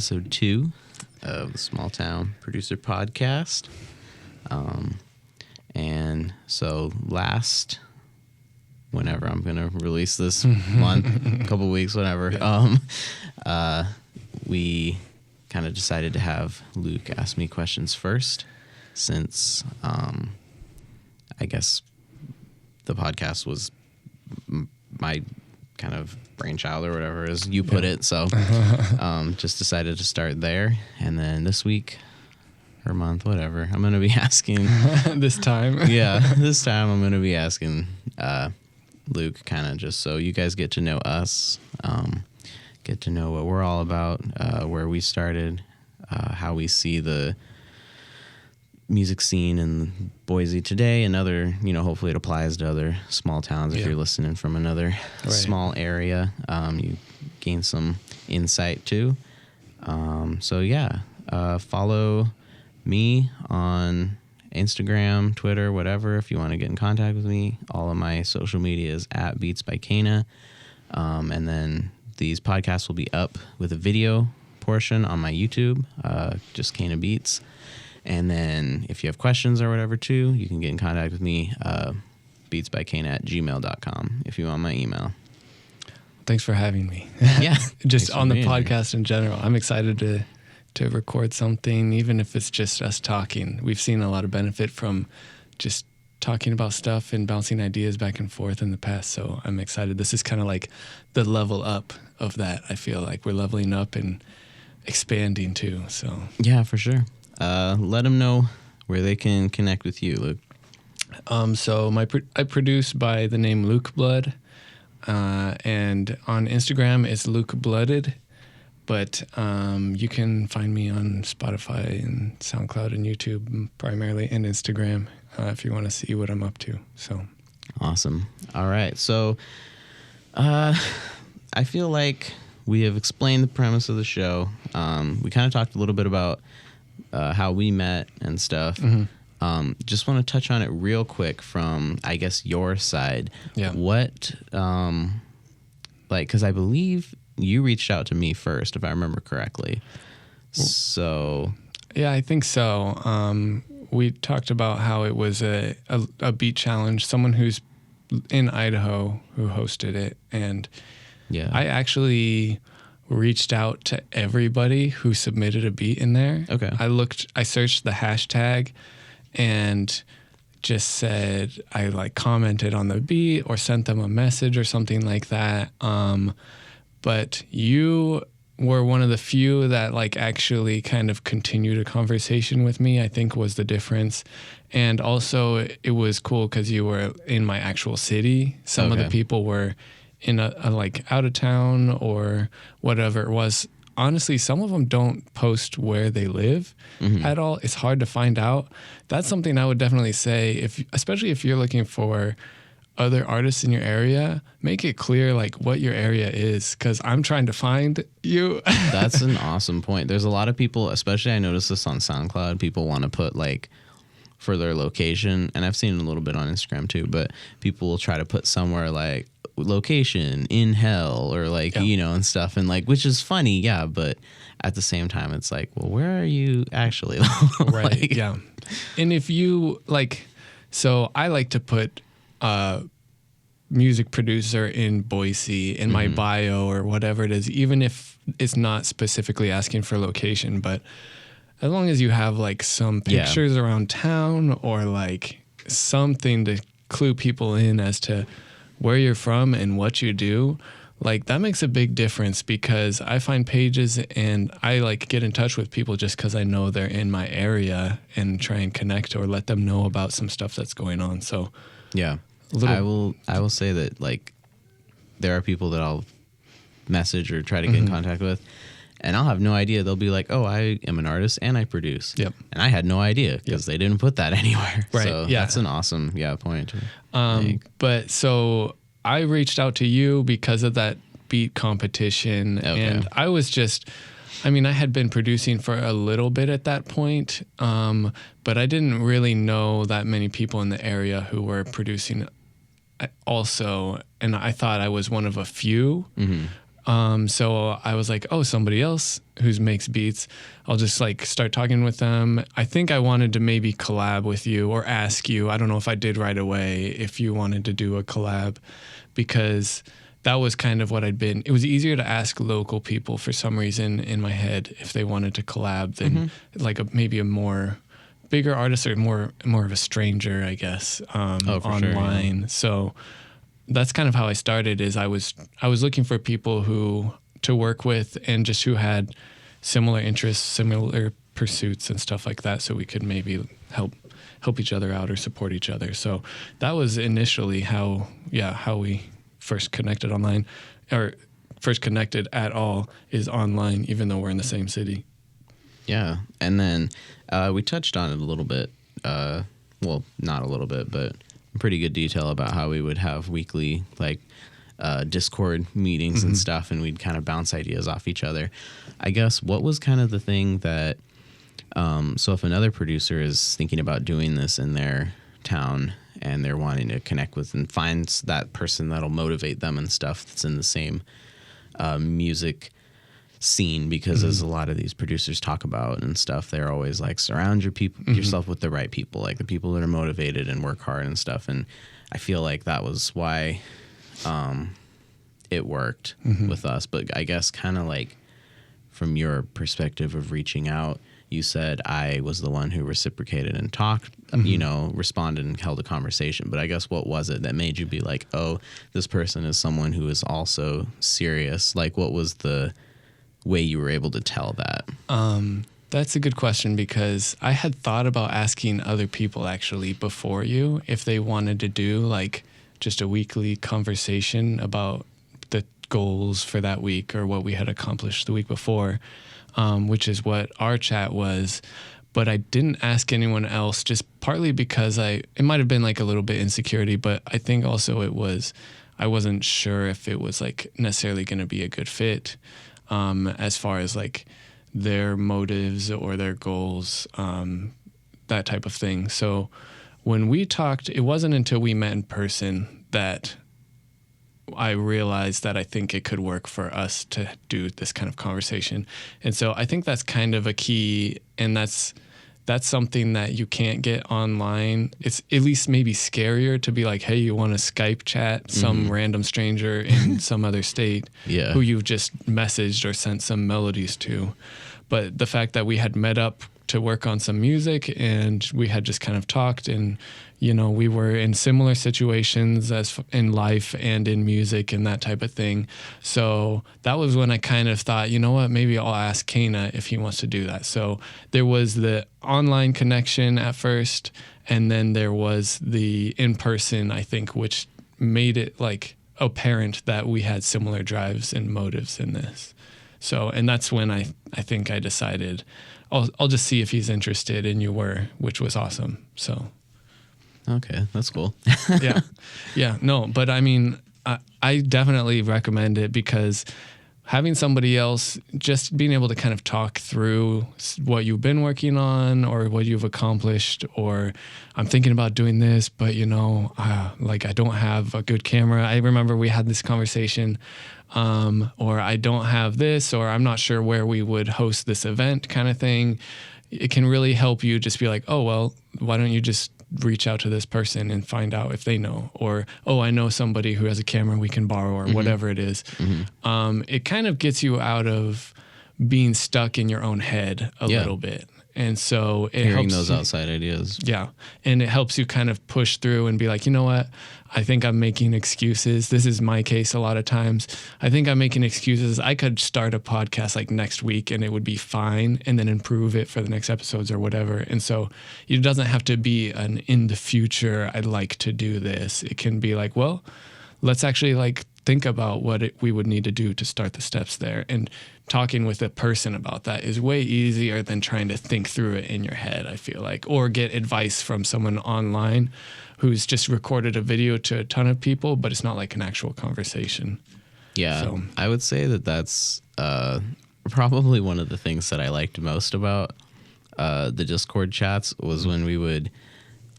episode 2 of the Small Town Producer Podcast. And so whenever I'm going to release this month, couple weeks, whatever, we kind of decided to have Luke ask me questions first, since I guess the podcast was my kind of brainchild or whatever, as you put it. So just decided to start there. And then this week or month, whatever, I'm going to be asking this time. This time I'm going to be asking Luke, kind of just so you guys get to know us, get to know what we're all about, where we started, how we see the music scene in Boise today, and other, hopefully it applies to other small towns. If you're listening from another small area, you gain some insight too. Follow me on Instagram, Twitter, whatever, if you want to get in contact with me. All of my social media is at Beats by Kana. And then these podcasts will be up with a video portion on my YouTube, just Kana Beats. And then if you have questions or whatever too, you can get in contact with me, beatsbykana@gmail.com, if you want my email. Thanks for having me. Yeah. Just on the podcast in general. I'm excited to record something, even if it's just us talking. We've seen a lot of benefit from just talking about stuff and bouncing ideas back and forth in the past. So I'm excited. This is kind of like the level up of that. I feel like we're leveling up and expanding too. So yeah, for sure. Let them know where they can connect with you, Luke. So I produce by the name Lukeblood, and on Instagram it's Lukeblooded, but you can find me on Spotify and SoundCloud and YouTube primarily, and Instagram if you want to see what I'm up to. So awesome. All right. So I feel like we have explained the premise of the show. We kind of talked a little bit about how we met and stuff. Just want to touch on it real quick from, I guess, your side. Yeah. What, because I believe you reached out to me first, if I remember correctly. So. Yeah, I think so. We talked about how it was a beat challenge, someone who's in Idaho who hosted it. And yeah, I actually reached out to everybody who submitted a beat in there. Okay. I searched the hashtag and just said, I commented on the beat or sent them a message or something like that. But you were one of the few that actually kind of continued a conversation with me, I think was the difference. And also it was cool because you were in my actual city. Some of the people were in a out of town or whatever it was. Honestly, some of them don't post where they live at all. It's hard to find out. That's something I would definitely say, especially if you're looking for other artists in your area, make it clear what your area is, because I'm trying to find you. That's an awesome point. There's a lot of people, especially I noticed this on SoundCloud, people want to put for their location, and I've seen it a little bit on Instagram too, but people will try to put somewhere location in hell or and stuff, and which is funny, yeah, but at the same time it's well, where are you actually? Right. Yeah. And if you so I like to put music producer in Boise in my bio or whatever it is, even if it's not specifically asking for location, but as long as you have some pictures around town or something to clue people in as to where you're from and what you do, that makes a big difference, because I find pages and I get in touch with people just because I know they're in my area and try and connect or let them know about some stuff that's going on. So yeah, I will say that there are people that I'll message or try to get in contact with, and I'll have no idea. They'll be like, oh, I am an artist and I produce. Yep. And I had no idea because they didn't put that anywhere. Right. So that's an awesome point to make. But so I reached out to you because of that beat competition. Okay. And I was I had been producing for a little bit at that point, but I didn't really know that many people in the area who were producing also, and I thought I was one of a few. So I was like, oh, somebody else who makes beats, I'll just like start talking with them. I think I wanted to maybe collab with you or ask you. I don't know if I did right away, if you wanted to do a collab, because that was kind of what I'd been. It was easier to ask local people for some reason in my head if they wanted to collab than like maybe a more bigger artist or more of a stranger, I guess, online. Sure. So that's kind of how I started. Is I was looking for people who to work with and just who had similar interests, similar pursuits and stuff like that, so we could maybe help each other out or support each other. So that was initially how we first connected online, or first connected at all, is online, even though we're in the same city. Yeah, and then we touched on it a little bit. Well, not a little bit, but in pretty good detail about how we would have weekly like Discord meetings and stuff, and we'd kind of bounce ideas off each other. I guess what was kind of the thing that, so if another producer is thinking about doing this in their town and they're wanting to connect with and finds that person that'll motivate them and stuff that's in the same music scene, because as a lot of these producers talk about and stuff, they're always like, surround yourself with the right people, like the people that are motivated and work hard and stuff. And I feel like that was why it worked with us. But I guess kind of like from your perspective of reaching out, you said I was the one who reciprocated and talked, responded and held a conversation. But I guess what was it that made you be like, oh, this person is someone who is also serious? Like, what was the way you were able to tell that? That's a good question, because I had thought about asking other people actually before you if they wanted to do like just a weekly conversation about the goals for that week or what we had accomplished the week before, which is what our chat was. But I didn't ask anyone else, just partly because it might have been like a little bit insecurity, but I think also I wasn't sure if it was like necessarily going to be a good fit. As far as like their motives or their goals, that type of thing. So when we talked, it wasn't until we met in person that I realized that I think it could work for us to do this kind of conversation. And so I think that's kind of a key, and that's something that you can't get online. It's at least maybe scarier to be like, hey, you want to Skype chat some random stranger in some other state who you've just messaged or sent some melodies to. But the fact that we had met up to work on some music and we had just kind of talked, and we were in similar situations as in life and in music and that type of thing. So that was when I kind of thought, you know what, maybe I'll ask Kana if he wants to do that. So there was the online connection at first, and then there was the in-person, I think, which made it like apparent that we had similar drives and motives in this. So, and that's when I think I decided I'll just see if he's interested, and you were, which was awesome. So. Okay, that's cool. Yeah, no, but I mean, I definitely recommend it, because having somebody else, just being able to kind of talk through what you've been working on or what you've accomplished, or I'm thinking about doing this, but like I don't have a good camera. I remember we had this conversation, or I don't have this, or I'm not sure where we would host this event kind of thing. It can really help you just be like, oh, well, why don't you just reach out to this person and find out if they know, or, oh, I know somebody who has a camera we can borrow, or whatever it is. It kind of gets you out of being stuck in your own head a little bit. And so it hearing helps those outside ideas. Yeah. And it helps you kind of push through and be like, you know what? I think I'm making excuses. This is my case a lot of times. I think I'm making excuses. I could start a podcast like next week and it would be fine, and then improve it for the next episodes or whatever. And so it doesn't have to be an in the future, I'd like to do this. It can be like, well, let's actually like think about what we would need to do to start the steps there. And talking with a person about that is way easier than trying to think through it in your head, I feel like, or get advice from someone online who's just recorded a video to a ton of people, but it's not like an actual conversation. Yeah, so I would say that that's probably one of the things that I liked most about the Discord chats was when we would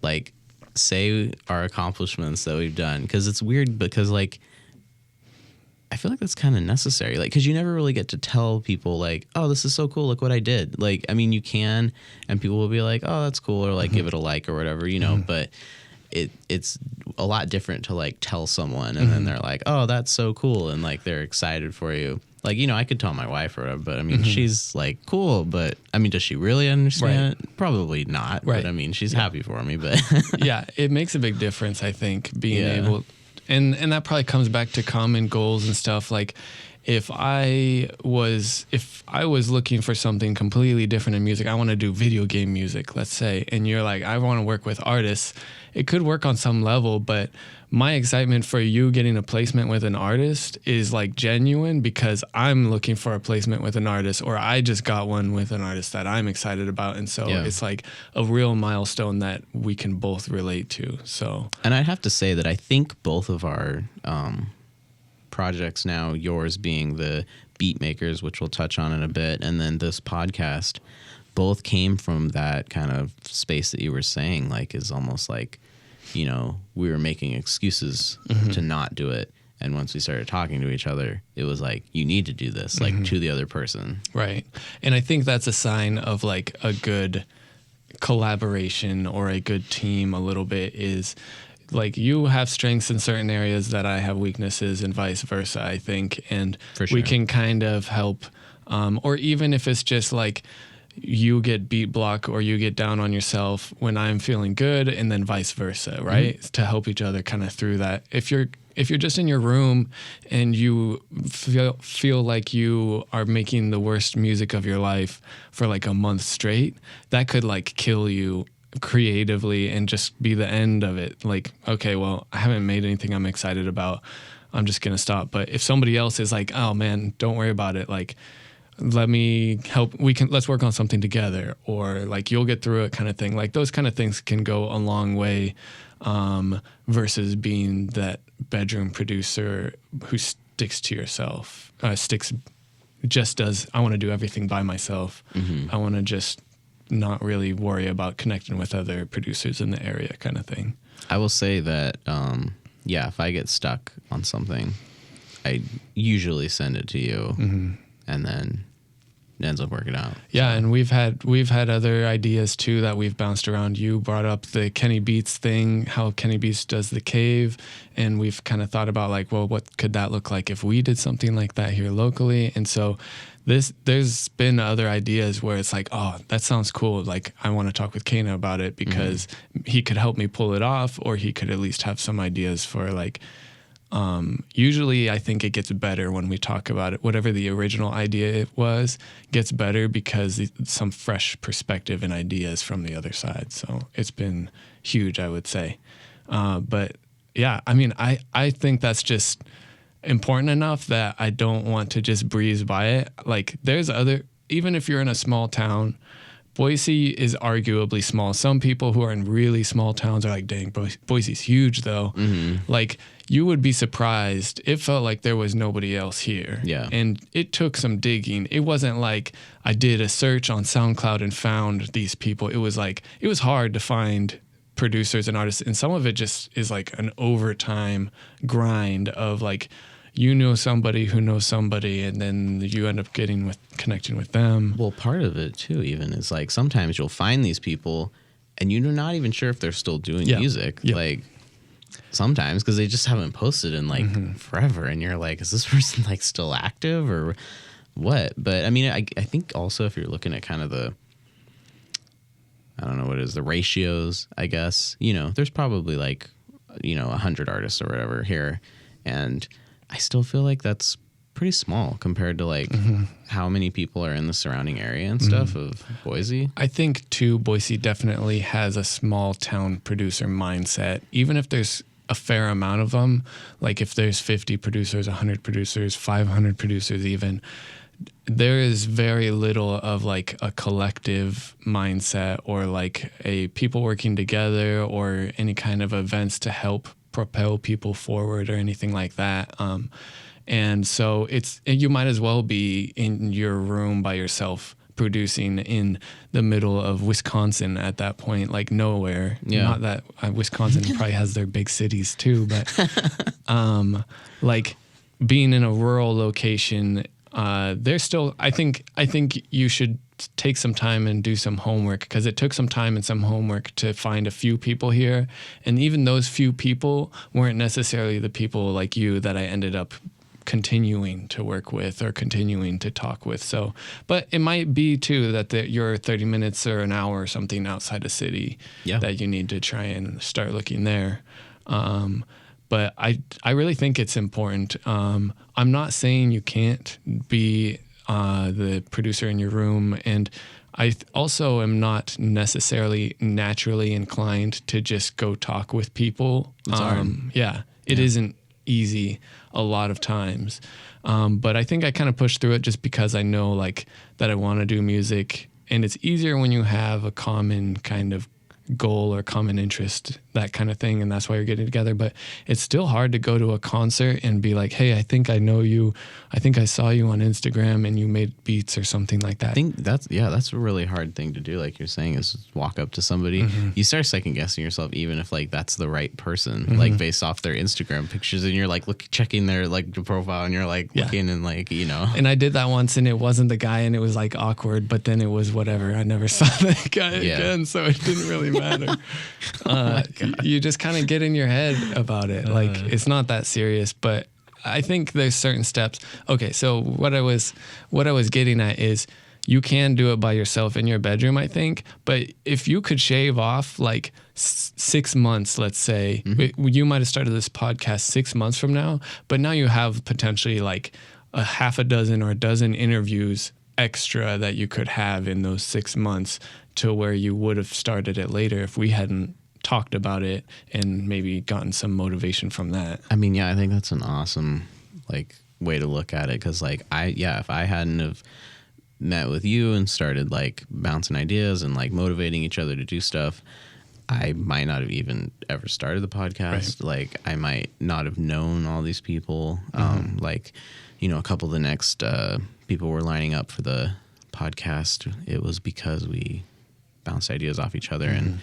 like say our accomplishments that we've done. Because it's weird, because like I feel like that's kind of necessary, like, because you never really get to tell people like, oh, this is so cool, look what I did. Like, I mean, you can, and people will be like, oh, that's cool, or like give it a like or whatever, you know. But it's a lot different to like tell someone and then they're like, oh, that's so cool, and like they're excited for you. Like, you know, I could tell my wife or whatever, but I mean, she's like, cool, but I mean, does she really understand it? Probably not. Right. But I mean, she's happy for me, but yeah, it makes a big difference, I think, being able, and that probably comes back to common goals and stuff. Like, if I was looking for something completely different in music, I want to do video game music, let's say, and you're like, I want to work with artists. It could work on some level, but my excitement for you getting a placement with an artist is like genuine because I'm looking for a placement with an artist, or I just got one with an artist that I'm excited about. And so it's like a real milestone that we can both relate to. So, and I'd have to say that I think both of our projects now, yours being the Beatmakers, which we'll touch on in a bit, and then this podcast, both came from that kind of space that you were saying, like, is almost like, you know, we were making excuses to not do it. And once we started talking to each other, it was like, you need to do this, like to the other person. Right. And I think that's a sign of like a good collaboration or a good team a little bit, is like you have strengths in certain areas that I have weaknesses and vice versa, I think. And we can kind of help, or even if it's just like, you get beat block or you get down on yourself when I'm feeling good, and then vice versa, right? To help each other kind of through that. If you're just in your room and you feel like you are making the worst music of your life for like a month straight, that could like kill you creatively and just be the end of it. Like, okay, well, I haven't made anything I'm excited about, I'm just gonna stop. But if somebody else is like, oh man, don't worry about it, like, let me help, let's work on something together, or like, you'll get through it kind of thing. Like, those kind of things can go a long way, versus being that bedroom producer who sticks to yourself, just does, I want to do everything by myself. I want to just not really worry about connecting with other producers in the area kind of thing. I will say that, if I get stuck on something, I usually send it to you. And then it ends up working out. Yeah, and we've had other ideas too that we've bounced around. You brought up the Kenny Beats thing, how Kenny Beats does the cave, and we've kind of thought about like, well, what could that look like if we did something like that here locally? And so there's been other ideas where it's like, oh, that sounds cool. Like, I want to talk with Kana about it because he could help me pull it off, or he could at least have some ideas for like, usually I think it gets better when we talk about it. Whatever the original idea it was gets better because some fresh perspective and ideas from the other side. So it's been huge, I would say. But yeah, I mean, I think that's just important enough that I don't want to just breeze by it. Like, even if you're in a small town, Boise is arguably small. Some people who are in really small towns are like, dang, Boise's huge though. Like, you would be surprised. It felt like there was nobody else here. Yeah. And it took some digging. It wasn't like I did a search on SoundCloud and found these people. It was like, it was hard to find producers and artists. And some of it just is like an overtime grind of like, you know somebody who knows somebody, and then you end up connecting with them. Well, part of it too, even, is like sometimes you'll find these people and you're not even sure if they're still doing music. Like, sometimes, because they just haven't posted in like forever, and you're like, is this person like still active or what? But I mean, I think also if you're looking at kind of the, I don't know what it is, the ratios, I guess, you know, there's probably like, you know, 100 artists or whatever here, and I still feel like that's pretty small compared to like how many people are in the surrounding area and stuff of Boise. I think too, Boise definitely has a small town producer mindset. Even if there's a fair amount of them, like if there's 50 producers, 100 producers, 500 producers even, there is very little of like a collective mindset or like a people working together or any kind of events to help propel people forward or anything like that. And so you might as well be in your room by yourself producing in the middle of Wisconsin at that point, like nowhere. Yeah. Not that Wisconsin probably has their big cities too, but like being in a rural location, there's still, I think you should take some time and do some homework, because it took some time and some homework to find a few people here. And even those few people weren't necessarily the people like you that I ended up continuing to work with or continuing to talk with. So, but it might be too that you're 30 minutes or an hour or something outside a city that you need to try and start looking there. But I really think it's important. I'm not saying you can't be the producer in your room, and I also am not necessarily naturally inclined to just go talk with people. It's hard. It isn't easy a lot of times. But I think I kind of push through it just because I know like that I want to do music, and it's easier when you have a common kind of goal or common interest, that kind of thing, and that's why you're getting together. But it's still hard to go to a concert and be like, hey, I think I know you, I think I saw you on Instagram and you made beats or something like that. I think that's a really hard thing to do, like you're saying, is walk up to somebody. You start second guessing yourself, even if like that's the right person, like based off their Instagram pictures, and you're like checking their like profile, and you're like looking and like, you know. And I did that once, and it wasn't the guy, and it was like awkward, but then it was whatever. I never saw that guy again, so it didn't really matter. You just kind of get in your head about it. Like it's not that serious, but I think there's certain steps. Okay, so what I was getting at is you can do it by yourself in your bedroom, I think. But if you could shave off like 6 months, let's say, you might have started this podcast 6 months from now, but now you have potentially like a half a dozen or a dozen interviews extra that you could have in those 6 months, to where you would have started it later if we hadn't talked about it and maybe gotten some motivation from that. I mean, I think that's an awesome like way to look at it, because like if I hadn't have met with you and started like bouncing ideas and like motivating each other to do stuff, I might not have even ever started the podcast. Right. Like I might not have known all these people. Like, you know, a couple of the next people were lining up for the podcast. It was because we bounced ideas off each other, and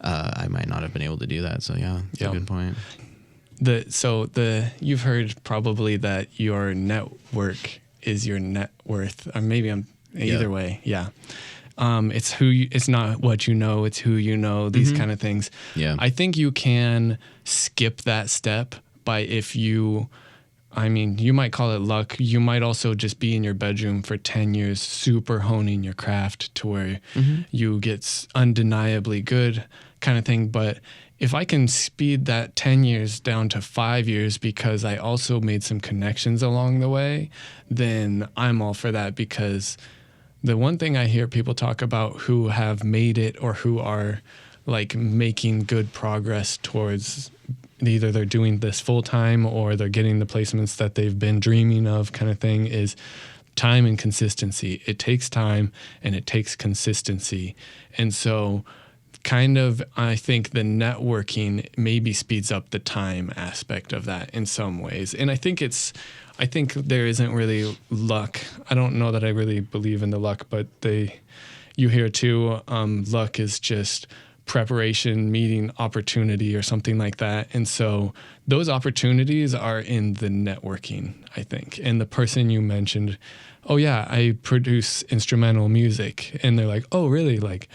I might not have been able to do that. So it's a good point. You've heard probably that your network is your net worth, or maybe I'm either way. Yeah. It's not what you know, it's who you know, these kind of things. Yeah. I think you can skip that step you might call it luck. You might also just be in your bedroom for 10 years, super honing your craft to where you get undeniably good kind of thing. But if I can speed that 10 years down to 5 years because I also made some connections along the way, then I'm all for that. Because the one thing I hear people talk about who have made it or who are like making good progress towards either they're doing this full time or they're getting the placements that they've been dreaming of kind of thing, is time and consistency. It takes time and it takes consistency. And so kind of, I think the networking maybe speeds up the time aspect of that in some ways. And I think there isn't really luck. I don't know that I really believe in the luck, but you hear too, luck is just preparation meeting opportunity or something like that. And so those opportunities are in the networking, I think. And the person you mentioned, oh yeah, I produce instrumental music. And they're like, oh really? Like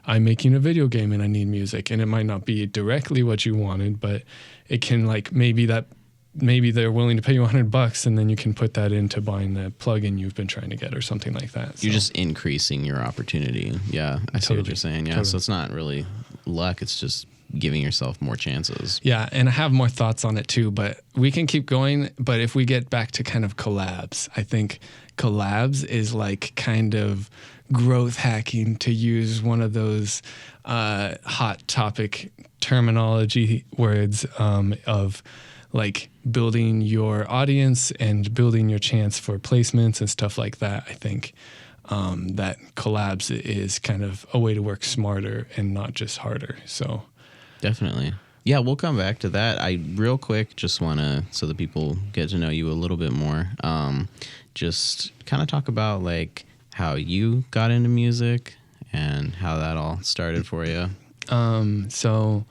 I'm making a video game and I need music. And it might not be directly what you wanted, but it can like maybe they're willing to pay you $100 and then you can put that into buying the plugin you've been trying to get or something like that. You're just increasing your opportunity. Yeah, I see what you're saying. Yeah, so it's not really luck. It's just giving yourself more chances. Yeah, and I have more thoughts on it too, but we can keep going. But if we get back to kind of collabs, I think collabs is like kind of growth hacking, to use one of those hot topic terminology words of like building your audience and building your chance for placements and stuff like that. I think that collabs is kind of a way to work smarter and not just harder. So definitely. Yeah, we'll come back to that. I real quick just want to, so that people get to know you a little bit more, just kind of talk about like how you got into music and how that all started for you. So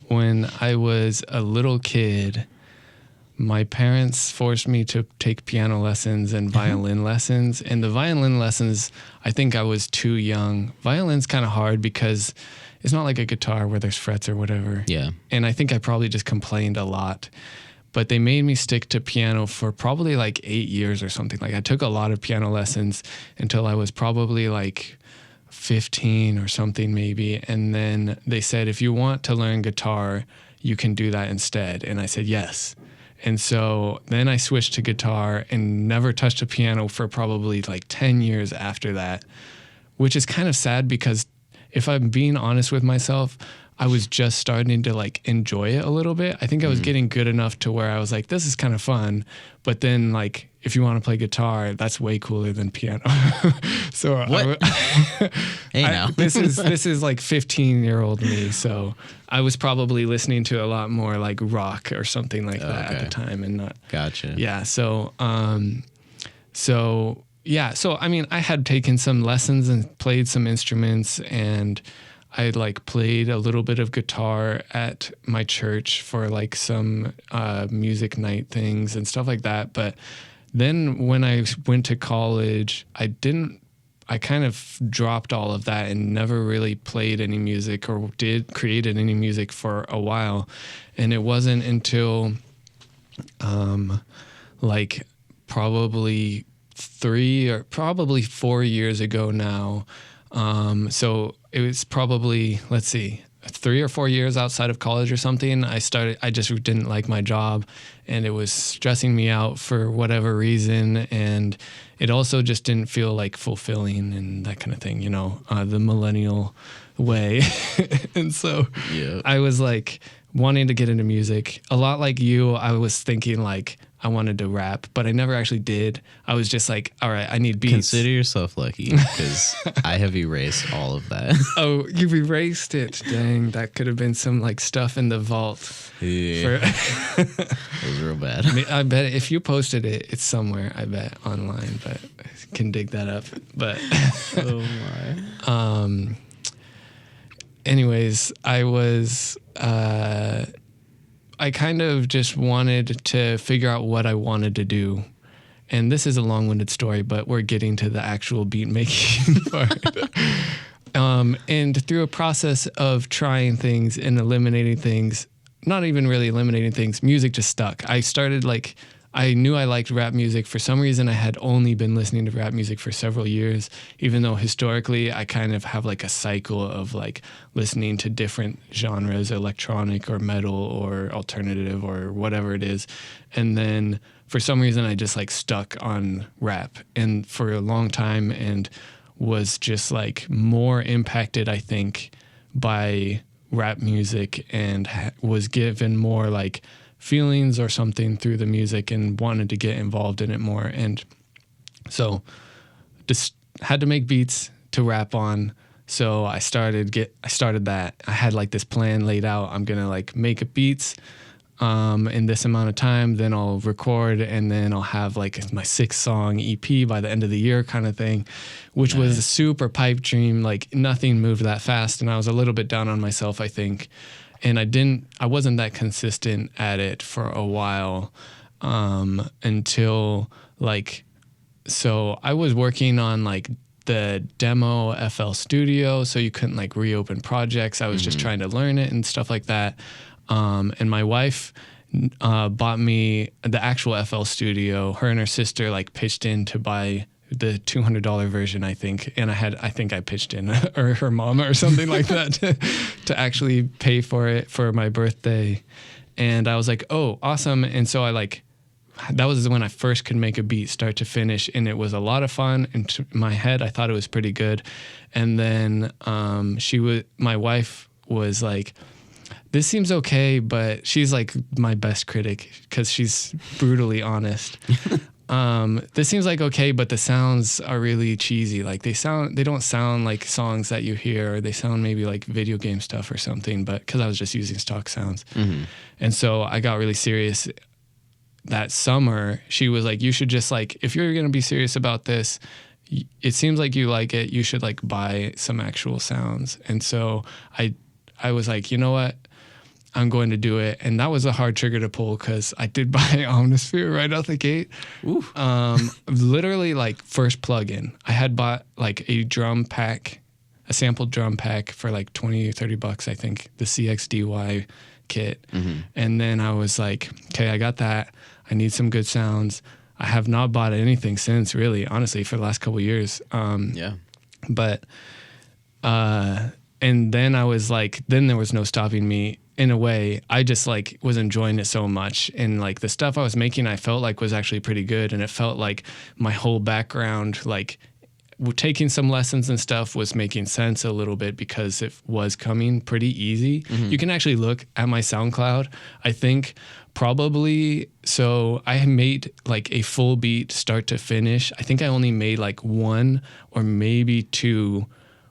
when I was a little kid, my parents forced me to take piano lessons and violin lessons. And the violin lessons, I think I was too young. Violin's kind of hard because it's not like a guitar where there's frets or whatever. Yeah. And I think I probably just complained a lot. But they made me stick to piano for probably like 8 years or something. Like I took a lot of piano lessons until I was probably like 15 or something maybe. And then they said, if you want to learn guitar, you can do that instead. And I said, yes. And so then I switched to guitar and never touched a piano for probably like 10 years after that, which is kind of sad because if I'm being honest with myself, I was just starting to like enjoy it a little bit. I think I was getting good enough to where I was like, this is kind of fun. But then like, if you want to play guitar, that's way cooler than piano. So What? Hey now. this is like 15-year-old me. So I was probably listening to a lot more like rock or something like that at the time, and not. Gotcha. Yeah. So I mean, I had taken some lessons and played some instruments, and I like played a little bit of guitar at my church for like some music night things and stuff like that. But then when I went to college, I kind of dropped all of that and never really played any music or created any music for a while. And it wasn't until like probably 3 or probably 4 years ago now. So it was probably, 3 or 4 years outside of college or something. I just didn't like my job, and it was stressing me out for whatever reason. And it also just didn't feel like fulfilling and that kind of thing, the millennial way. And so I was like wanting to get into music a lot like you. I was thinking like, I wanted to rap, but I never actually did. I was just like, all right, I need beats. Consider yourself lucky because I have erased all of that. Oh, you've erased it. Dang, that could have been some like stuff in the vault. Yeah. It was real bad. I bet if you posted it, it's somewhere, I bet, online, but I can dig that up. But Oh my. Anyways, I kind of just wanted to figure out what I wanted to do. And this is a long-winded story, but we're getting to the actual beat making part. And through a process of trying things and eliminating things, not even really eliminating things, music just stuck. I knew I liked rap music. For some reason, I had only been listening to rap music for several years, even though historically I kind of have like a cycle of like listening to different genres, electronic or metal or alternative or whatever it is. And then for some reason, I just like stuck on rap and for a long time, and was just like more impacted, I think, by rap music, and was given more like feelings or something through the music and wanted to get involved in it more. And so just had to make beats to rap on. So I started that. I had like this plan laid out. I'm going to like make beats in this amount of time, then I'll record, and then I'll have like my 6-song EP by the end of the year kind of thing, which was a super pipe dream. Like nothing moved that fast, and I was a little bit down on myself, I think. And I wasn't that consistent at it for a while until so I was working on like the demo FL Studio, so you couldn't like reopen projects. I was just trying to learn it and stuff like that. And my wife bought me the actual FL Studio. Her and her sister like pitched in to buy the $200 version, I think. And I think I pitched in, or her mom or something like that, to actually pay for it for my birthday. And I was like, oh, awesome. And so that was when I first could make a beat start to finish. And it was a lot of fun. And to my head, I thought it was pretty good. And then my wife was like, this seems okay, but she's like my best critic because she's brutally honest. This seems like okay, but the sounds are really cheesy. Like they don't sound like songs that you hear. They sound maybe like video game stuff or something, but because I was just using stock sounds. And so I got really serious that summer. She was like, you should just like, if you're going to be serious about this, it seems like you like it, you should like buy some actual sounds. And so I was like, you know what? I'm going to do it. And that was a hard trigger to pull because I did buy Omnisphere right out the gate. Ooh. Literally like first plug-in. I had bought like a drum pack, a sampled drum pack for like 20 or 30 bucks, I think, the CXDY kit. And then I was like, okay, I got that. I need some good sounds. I have not bought anything since, really, honestly, for the last couple of years. But, and then I was like, then there was no stopping me. In a way, I just like was enjoying it so much. And like the stuff I was making, I felt like was actually pretty good. And it felt like my whole background, like taking some lessons and stuff was making sense a little bit because it was coming pretty easy. You can actually look at my SoundCloud. I think probably, so I made like a full beat start to finish. I think I only made like 1 or maybe 2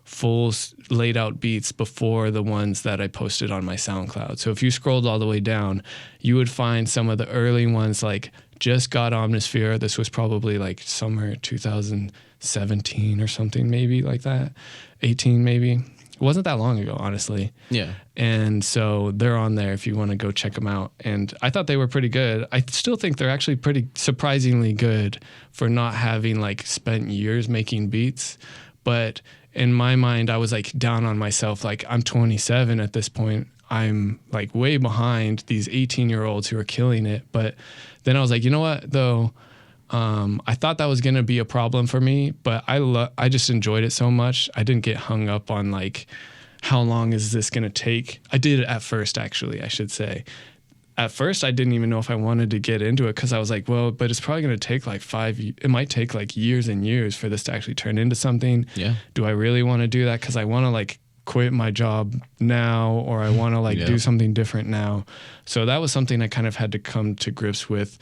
full laid out beats before the ones that I posted on my SoundCloud. So if you scrolled all the way down, you would find some of the early ones like just got Omnisphere. This was probably like summer 2017 or something, maybe like that. 18 maybe. It wasn't that long ago, honestly. Yeah. And so they're on there if you want to go check them out. And I thought they were pretty good. I still think they're actually pretty surprisingly good for not having like spent years making beats. But in my mind, I was like down on myself. Like I'm 27 at this point. I'm like way behind these 18-year-olds who are killing it. But then I was like, you know what though? I thought that was going to be a problem for me, but I just enjoyed it so much. I didn't get hung up on like, how long is this going to take? I did it at first, actually, I should say. At first, I didn't even know if I wanted to get into it because I was like, well, but it's probably going to take like it might take like years and years for this to actually turn into something. Yeah. Do I really want to do that? Because I want to like quit my job now, or I want to like do something different now. So that was something I kind of had to come to grips with.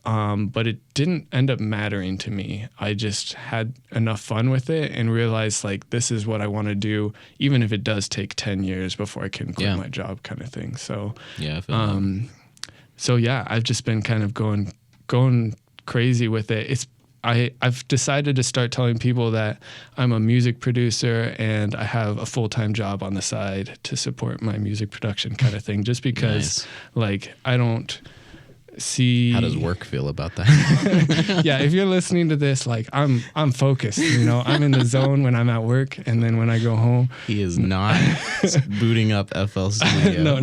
But it didn't end up mattering to me. I just had enough fun with it and realized like this is what I want to do, even if it does take 10 years before I can quit my job, kind of thing. So I feel so yeah, I've just been kind of going crazy with it. I've decided to start telling people that I'm a music producer and I have a full-time job on the side to support my music production kind of thing, just because like I don't see. How does work feel about that? Yeah, if you're listening to this, like I'm focused, you know, I'm in the zone when I'm at work, and then when I go home. He is not booting up FL Studio. No,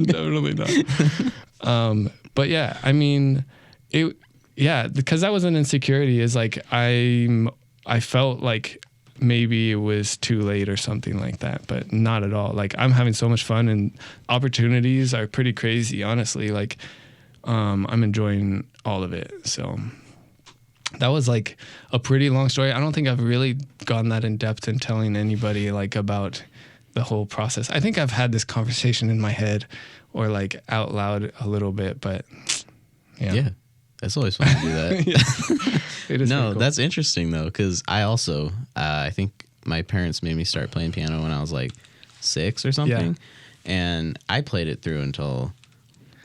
totally not. But yeah, I mean, because that was an insecurity, is like I felt like maybe it was too late or something like that, but not at all. Like I'm having so much fun, and opportunities are pretty crazy, honestly. Like I'm enjoying all of it. So that was like a pretty long story. I don't think I've really gone that in depth in telling anybody like about the whole process. I think I've had this conversation in my head or like out loud a little bit, but yeah. That's always fun to do that. It is no, cool. That's interesting though, because I also I think my parents made me start playing piano when I was like 6 or something, and I played it through until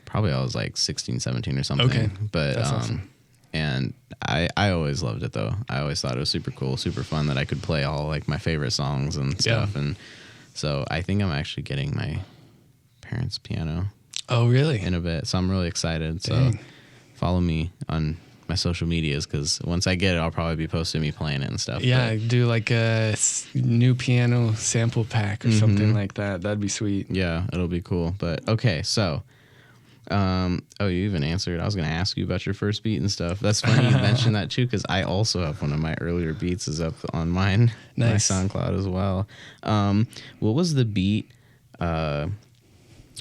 probably I was like 16, 17 or something. Okay. But that's awesome. And I always loved it though. I always thought it was super cool, super fun that I could play all like my favorite songs and stuff. And so I think I'm actually getting my parents' piano. Oh, really? In a bit. So I'm really excited. Dang. So follow me on my social medias, because once I get it, I'll probably be posting me playing it and stuff. Yeah, do like a new piano sample pack or something like that. That'd be sweet. Yeah, it'll be cool. But okay, so you even answered. I was going to ask you about your first beat and stuff. That's funny you mentioned that too, because I also have one of my earlier beats is up on mine, nice. My SoundCloud as well. What was the beat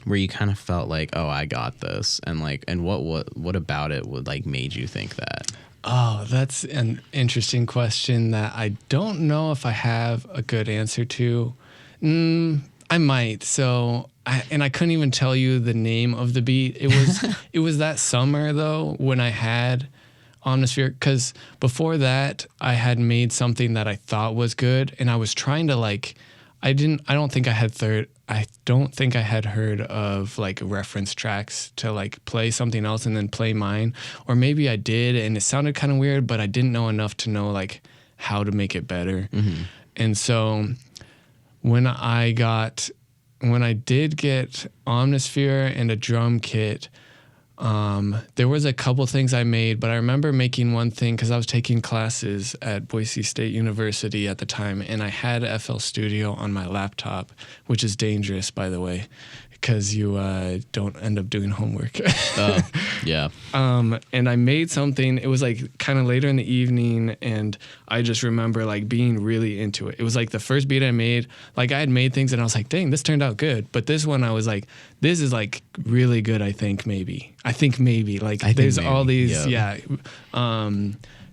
where you kind of felt like, oh, I got this, and like, and what about it would like made you think that? Oh, that's an interesting question that I don't know if I have a good answer to. I might. So, I couldn't even tell you the name of the beat. It was that summer though when I had Omnisphere, because before that I had made something that I thought was good, and I was trying to like, I don't think I had heard of like reference tracks to like play something else and then play mine, or maybe I did and it sounded kind of weird, but I didn't know enough to know like how to make it better. And so when I got when I did get Omnisphere and a drum kit, there was a couple things I made, but I remember making one thing because I was taking classes at Boise State University at the time, and I had FL Studio on my laptop, which is dangerous, by the way, because you don't end up doing homework. Yeah. And I made something. It was like kind of later in the evening, and I just remember like being really into it. It was like the first beat I made. Like I had made things, and I was like, "Dang, this turned out good." But this one, I was like, "This is like really good." I think maybe. Like there's all these,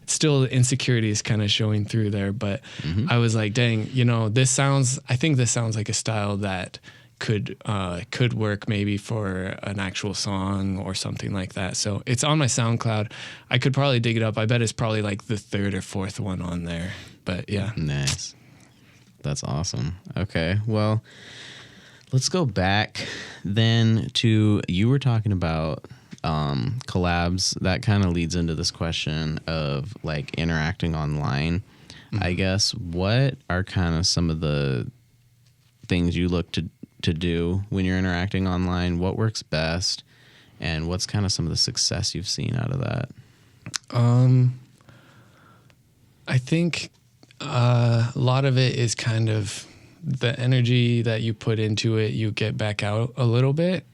still insecurities kind of showing through there. But I was like, "Dang, I think this sounds like a style that could work maybe for an actual song or something like that." So it's on my SoundCloud. I could probably dig it up. I bet it's probably like the third or fourth one on there. But yeah. Nice. That's awesome. Okay. Well, let's go back then to, you were talking about collabs. That kind of leads into this question of like interacting online. I guess, what are kind of some of the things you look to do when you're interacting online? What works best, and what's kind of some of the success you've seen out of that? I think a lot of it is kind of the energy that you put into it, you get back out a little bit.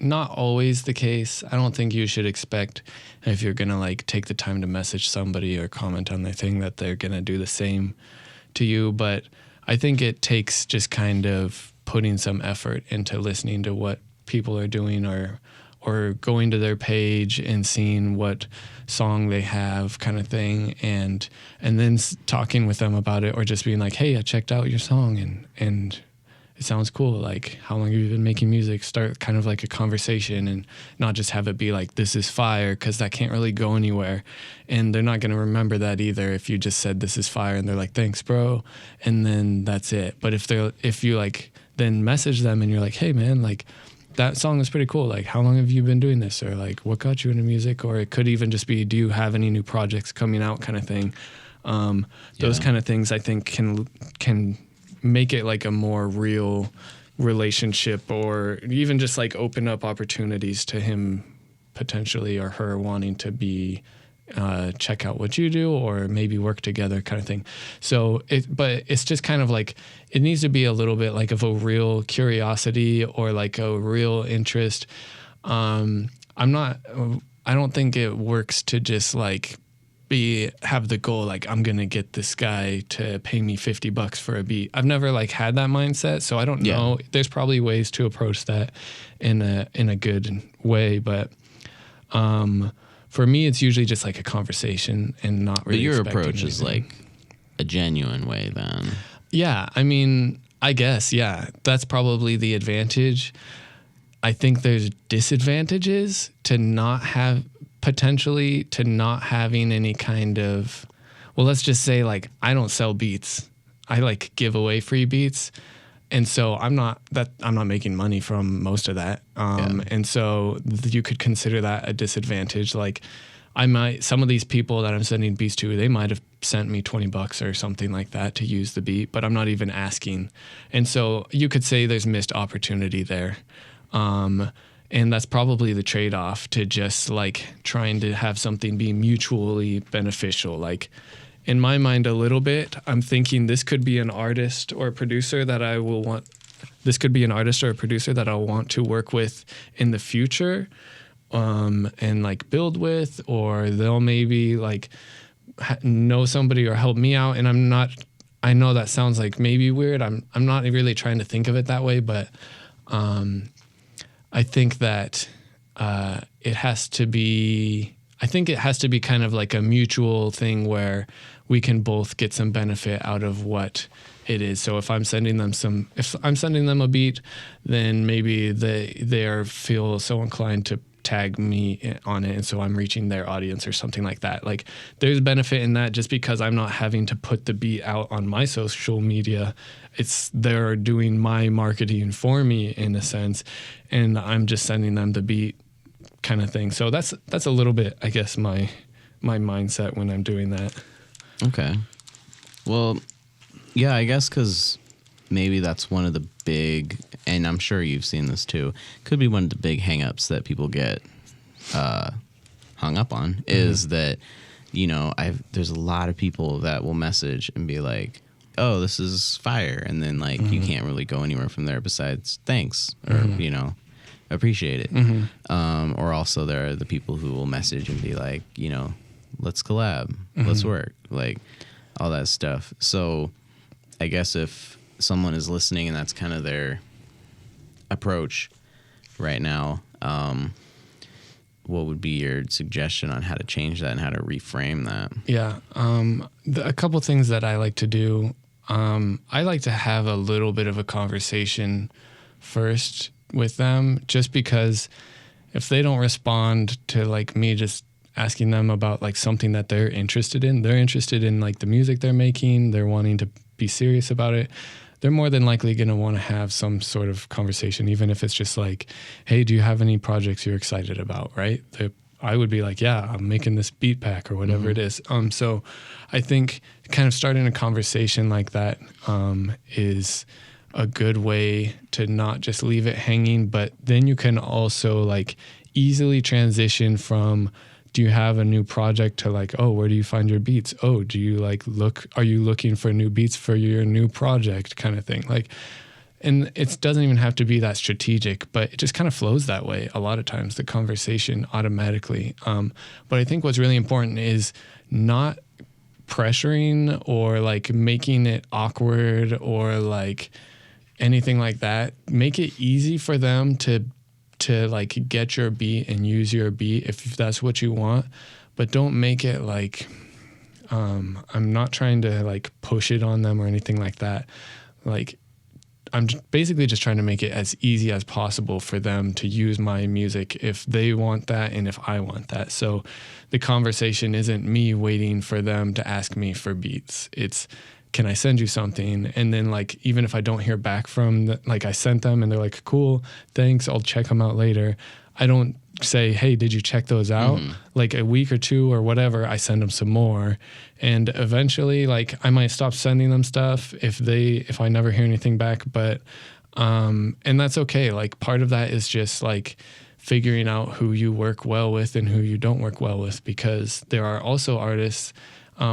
Not always the case. I don't think you should expect, if you're gonna like take the time to message somebody or comment on their thing, that they're gonna do the same to you. But I think it takes just kind of putting some effort into listening to what people are doing, or going to their page and seeing what song they have, kind of thing, and then talking with them about it, or just being like, "Hey, I checked out your song and it sounds cool. Like, how long have you been making music?" Start kind of like a conversation, and not just have it be like, "This is fire," because that can't really go anywhere. And they're not going to remember that either if you just said, "This is fire," and they're like, "Thanks, bro," and then that's it. But if you like then message them and you're like, "Hey man, like that song is pretty cool. Like, how long have you been doing this?" Or like, "What got you into music?" Or it could even just be, "Do you have any new projects coming out?" kind of thing. Those kind of things I think can make it like a more real relationship, or even just like open up opportunities to him potentially, or her wanting to be check out what you do, or maybe work together, kind of thing. So but it's just kind of like, it needs to be a little bit like of a real curiosity, or like a real interest. I don't think it works to just like have the goal like, "I'm gonna get this guy to pay me $50 for a beat." I've never like had that mindset, so I don't know. There's probably ways to approach that in a good way, but for me, it's usually just like a conversation, and not really. But your approach is like a genuine way, then. Yeah, I mean, I guess, yeah, that's probably the advantage. I think there's disadvantages to not having any kind of, well, let's just say like, I don't sell beats. I like give away free beats. And so I'm not making money from most of that. And so you could consider that a disadvantage. Like, some of these people that I'm sending beats to, they might have sent me $20 or something like that to use the beat, but I'm not even asking. And so you could say there's missed opportunity there. And that's probably the trade-off to just like trying to have something be mutually beneficial. Like, in my mind a little bit, I'm thinking this could be an artist or a producer that I will want. This could be an artist or a producer that I'll want to work with in the future, and like build with, or they'll maybe like know somebody or help me out. And I know that sounds like maybe weird. I'm not really trying to think of it that way, but I think that it has to be kind of like a mutual thing where we can both get some benefit out of what it is. So if I'm sending them a beat, then maybe they feel so inclined to tag me on it, and so I'm reaching their audience or something like that. Like, there's benefit in that, just because I'm not having to put the beat out on my social media. They're doing my marketing for me in a sense, and I'm just sending them the beat, kind of thing. So that's a little bit, I guess, my mindset when I'm doing that. Okay. Well, yeah, I guess because maybe that's one of the big, and I'm sure you've seen this too, could be one of the big hangups that people get hung up on is that, you know, there's a lot of people that will message and be like, oh, this is fire. And then like, you can't really go anywhere from there besides thanks or, you know, appreciate it. Or also there are the people who will message and be like, you know, let's collab, let's work, like all that stuff. So I guess if someone is listening and that's kind of their approach right now, what would be your suggestion on how to change that and how to reframe that? Yeah. A couple things that I like to do. I like to have a little bit of a conversation first with them, just because if they don't respond to like me just asking them about like something that they're interested in like the music they're making, they're wanting to be serious about it, they're more than likely going to want to have some sort of conversation, even if it's just like, hey, do you have any projects you're excited about, right? I would be like, yeah, I'm making this beat pack or whatever it is. So I think kind of starting a conversation like that is a good way to not just leave it hanging, but then you can also like easily transition from, do you have a new project, to like, oh, where do you find your beats? Oh, do you like are you looking for new beats for your new project kind of thing? Like, and it doesn't even have to be that strategic, but it just kind of flows that way a lot of times, the conversation automatically. But I think what's really important is not pressuring or like making it awkward or like anything like that. Make it easy for them to like get your beat and use your beat if that's what you want, but don't make it like, I'm not trying to like push it on them or anything like that. Like, I'm basically just trying to make it as easy as possible for them to use my music if they want that and if I want that. So the conversation isn't me waiting for them to ask me for beats. It's, can I send you something? And then like, even if I don't hear back from like I sent them and they're like, cool, thanks, I'll check them out later. I don't say, hey, did you check those out? Like a week or two or whatever, I send them some more. And eventually like I might stop sending them stuff if I never hear anything back. But, and that's okay. Like part of that is just like figuring out who you work well with and who you don't work well with, because there are also artists.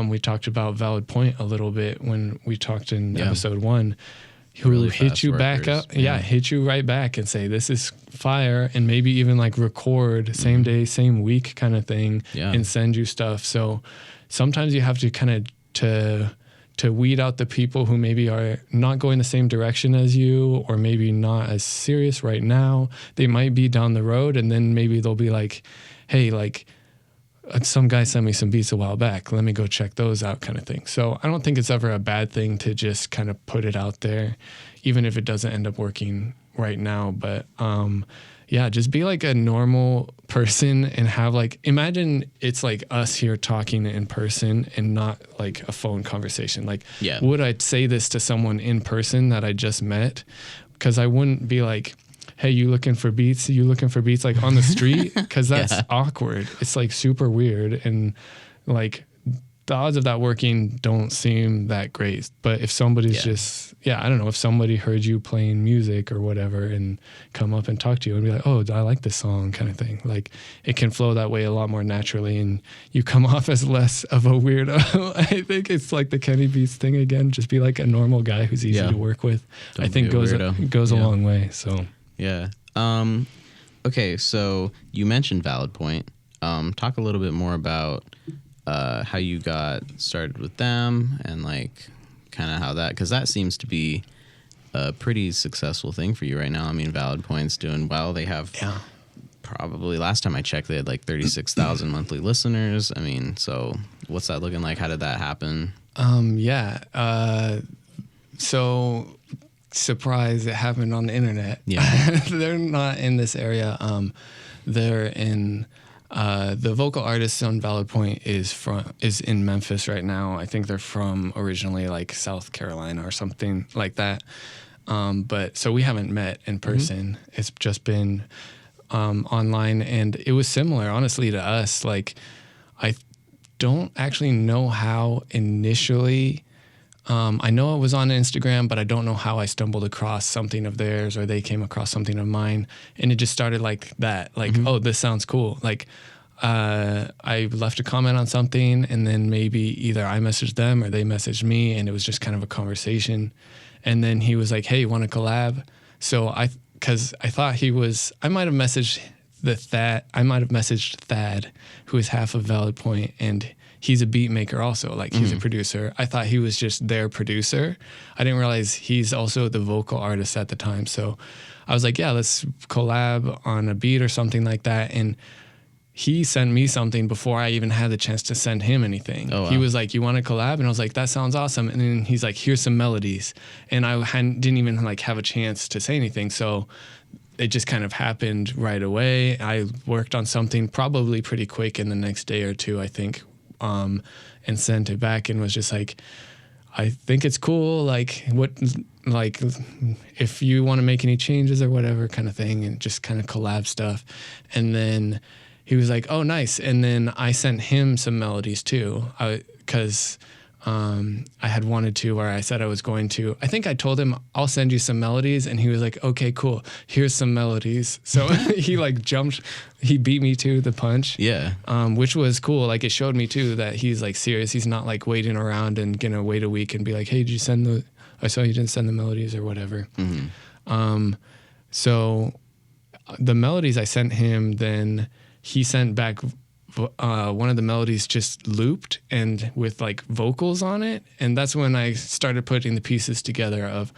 We talked about Valid Point a little bit when we talked in episode 1, who really hit you workers. back up. Yeah, hit you right back and say, this is fire. And maybe even like record same day, same week kind of thing and send you stuff. So sometimes you have to kind of to weed out the people who maybe are not going the same direction as you, or maybe not as serious right now. They might be down the road, and then maybe they'll be like, hey, like, some guy sent me some beats a while back, let me go check those out kind of thing. So I don't think it's ever a bad thing to just kind of put it out there, even if it doesn't end up working right now. But yeah, just be like a normal person and have like, imagine it's like us here talking in person and not like a phone conversation. Like, would I say this to someone in person that I just met? Because I wouldn't be like, hey, you looking for beats? You looking for beats like on the street? Because that's awkward. It's like super weird. And like the odds of that working don't seem that great. But if somebody's just, I don't know, if somebody heard you playing music or whatever and come up and talk to you and be like, oh, I like this song kind of thing. Like it can flow that way a lot more naturally, and you come off as less of a weirdo. I think it's like the Kenny Beats thing again. Just be like a normal guy who's easy to work with. I think goes a long way. So. Yeah. Okay, so you mentioned Valid Point. Talk a little bit more about how you got started with them and like kind of how that, because that seems to be a pretty successful thing for you right now. I mean, Valid Point's doing well. They have probably, last time I checked, they had like 36,000 monthly listeners. I mean, so what's that looking like? How did that happen? So surprise, it happened on the internet. They're not in this area. They're in the vocal artist on Valid Point is in Memphis right now. I think they're from originally like South Carolina or something like that. But so we haven't met in person. It's just been online, and it was similar honestly to us. Like I don't actually know how initially I know it was on Instagram, but I don't know how I stumbled across something of theirs or they came across something of mine. And it just started like that, like, oh, this sounds cool. Like, I left a comment on something and then maybe either I messaged them or they messaged me, and it was just kind of a conversation. And then he was like, hey, you want to collab? So because I thought I might have messaged Thad, who is half of Valid Point, and he's a beat maker also, like he's a producer. I thought he was just their producer. I didn't realize he's also the vocal artist at the time. So I was like, yeah, let's collab on a beat or something like that. And he sent me something before I even had the chance to send him anything. Oh, wow. He was like, you want to collab? And I was like, that sounds awesome. And then he's like, here's some melodies. And I didn't even like have a chance to say anything. So it just kind of happened right away. I worked on something probably pretty quick in the next day or two, I think, and sent it back and was just like, I think it's cool. Like if you want to make any changes or whatever kind of thing, and just kind of collab stuff. And then he was like, oh, nice. And then I sent him some melodies too, because I had wanted to, or I said I was going to. I think I told him, I'll send you some melodies. And he was like, okay, cool. Here's some melodies. So he like he beat me to the punch. Yeah. Which was cool. Like it showed me too that he's like serious. He's not like waiting around and gonna wait a week and be like, hey, did you send I saw you didn't send the melodies or whatever. So the melodies I sent him, then he sent back one of the melodies just looped and with like vocals on it. And that's when I started putting the pieces together of,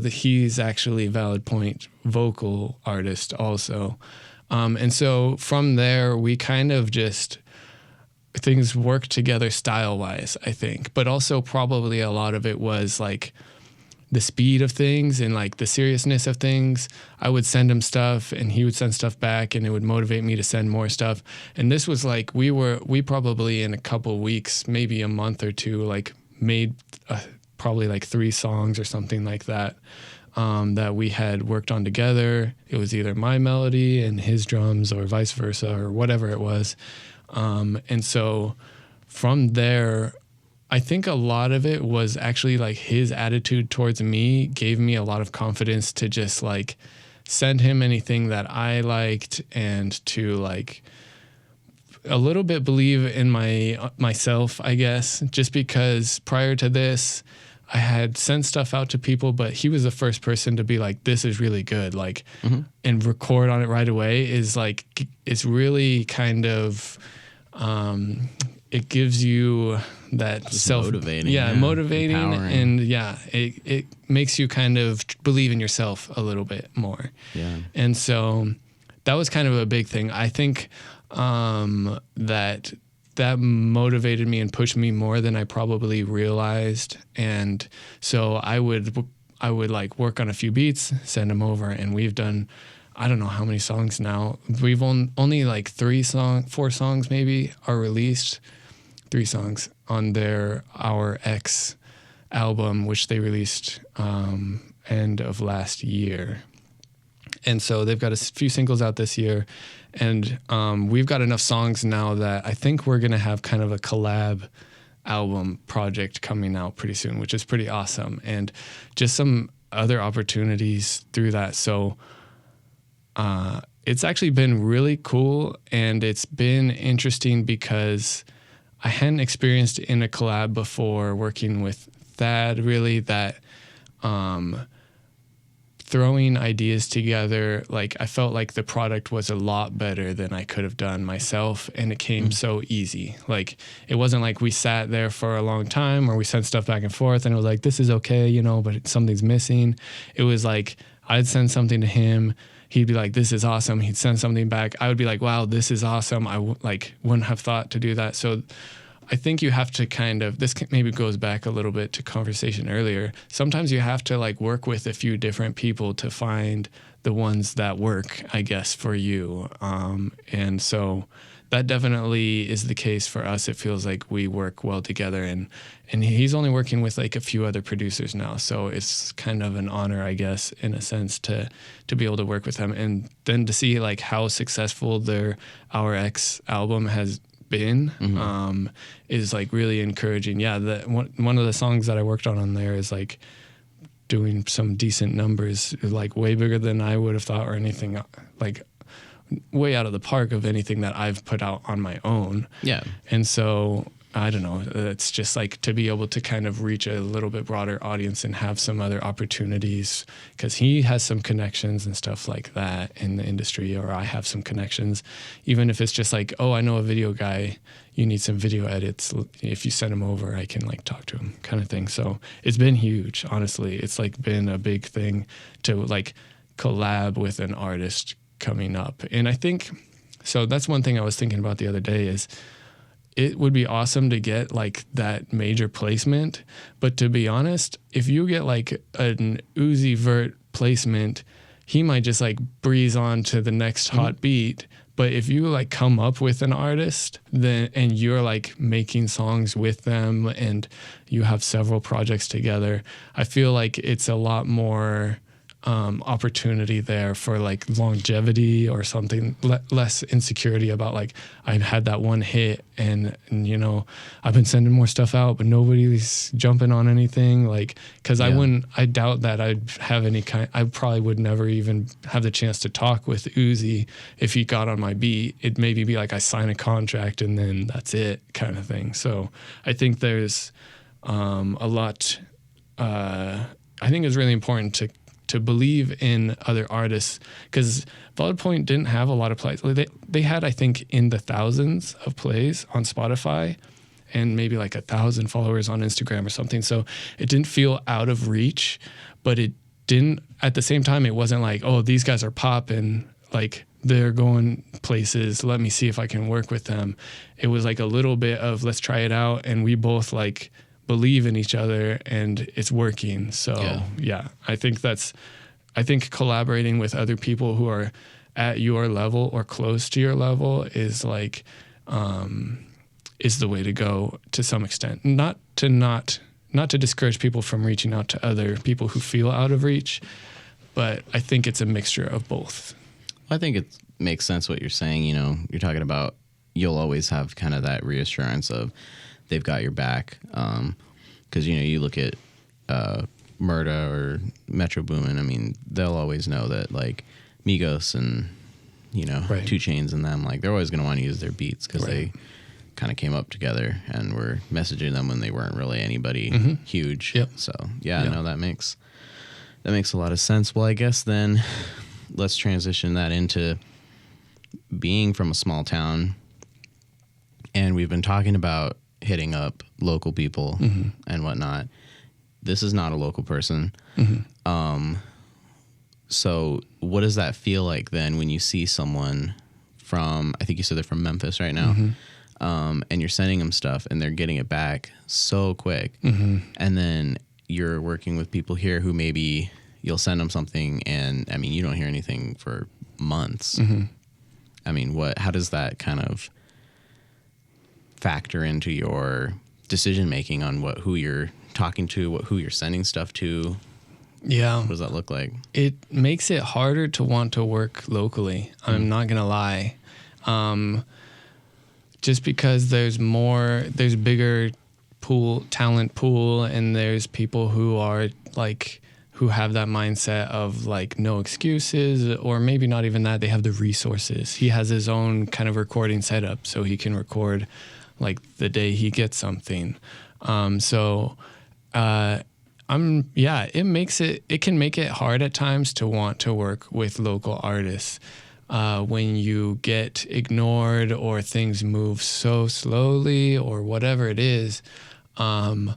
he's actually Valid Point vocal artist also. And so from there, we kind of just, things worked together style wise, I think, but also probably a lot of it was like the speed of things and like the seriousness of things. I would send him stuff and he would send stuff back, and it would motivate me to send more stuff. And this was like, we probably in a couple weeks, maybe a month or two, like made probably like 3 songs or something like that, that we had worked on together. It was either my melody and his drums or vice versa or whatever it was. And so from there, I think a lot of it was actually like his attitude towards me gave me a lot of confidence to just like send him anything that I liked, and to like a little bit believe in myself, I guess, just because prior to this, I had sent stuff out to people, but he was the first person to be like, this is really good. Like, and record on it right away is like, it's really kind of, it gives you that motivating, motivating, empowering. And it makes you kind of believe in yourself a little bit more. Yeah. And so that was kind of a big thing. I think that motivated me and pushed me more than I probably realized. And so I would like work on a few beats, send them over, and we've done, I don't know how many songs now. We've only like 4 songs maybe are released. 3 songs on Our X album, which they released end of last year. And so they've got a few singles out this year, and we've got enough songs now that I think we're going to have kind of a collab album project coming out pretty soon, which is pretty awesome, and just some other opportunities through that. So it's actually been really cool, and it's been interesting because I hadn't experienced in a collab before working with Thad, really, that throwing ideas together, like I felt like the product was a lot better than I could have done myself, and it came so easy. Like it wasn't like we sat there for a long time or we sent stuff back and forth and it was like, this is okay, but something's missing. It was like I'd send something to him, he'd be like, this is awesome. He'd send something back. I would be like, wow, this is awesome. I wouldn't have thought to do that. So I think you have to kind of, this maybe goes back a little bit to conversation earlier. Sometimes you have to like work with a few different people to find the ones that work, I guess, for you. And so that definitely is the case for us. It feels like we work well together, and he's only working with like a few other producers now. So it's kind of an honor, I guess, in a sense to be able to work with them, and then to see like how successful Our X album has been is like really encouraging. Yeah, one of the songs that I worked on there is like doing some decent numbers, like way bigger than I would have thought, or anything, like way out of the park of anything that I've put out on my own. Yeah. And so I don't know, it's just like to be able to kind of reach a little bit broader audience and have some other opportunities, because he has some connections and stuff like that in the industry, or I have some connections, even if it's just like, oh, I know a video guy, you need some video edits, if you send him over, I can like talk to him, kind of thing. So it's been huge, honestly. It's like been a big thing to like collab with an artist coming up. And I think, so that's one thing I was thinking about the other day is, it would be awesome to get like that major placement. But to be honest, if you get like an Uzi Vert placement, he might just like breeze on to the next hot beat. But if you like come up with an artist then and you're like making songs with them and you have several projects together, I feel like it's a lot more opportunity there for like longevity or something, less insecurity about like, I had that one hit and you know, I've been sending more stuff out, but nobody's jumping on anything. Like, cause I doubt that I'd have I probably would never even have the chance to talk with Uzi if he got on my beat. It'd maybe be like I sign a contract and then that's it, kind of thing. So I think there's a lot, I think it's really important to believe in other artists, because Valid Point didn't have a lot of plays. They had, I think, in the thousands of plays on Spotify and maybe like 1,000 followers on Instagram or something. So it didn't feel out of reach, but it didn't, at the same time, it wasn't like, oh, these guys are popping, like they're going places, let me see if I can work with them. It was like a little bit of let's try it out, and we both like believe in each other and it's working. So yeah, I think collaborating with other people who are at your level or close to your level is like, is the way to go to some extent. Not to discourage people from reaching out to other people who feel out of reach, but I think it's a mixture of both. I think it makes sense what you're saying. You know, you're talking about, you'll always have kind of that reassurance of they've got your back. Because, you know, you look at Murda or Metro Boomin, I mean, they'll always know that, like, Migos and, you know, 2 Chainz and them, like, they're always going to want to use their beats because they kind of came up together and were messaging them when they weren't really anybody huge. Yep. So, no, that makes a lot of sense. Well, I guess then let's transition that into being from a small town. And we've been talking about hitting up local people and whatnot. This is not a local person. So what does that feel like then when you see someone from, I think you said they're from Memphis right now, and you're sending them stuff and they're getting it back so quick. And then you're working with people here who maybe you'll send them something and, I mean, you don't hear anything for months. I mean, how does that kind of factor into your decision making on who you're talking to, who you're sending stuff to? Yeah. What does that look like? It makes it harder to want to work locally. I'm not going to lie. Just because there's bigger talent pool, and there's people who are like, who have that mindset of like no excuses, or maybe not even that, they have the resources. He has his own kind of recording setup, so he can record like the day he gets something. It can make it hard at times to want to work with local artists. When you get ignored or things move so slowly or whatever it is, I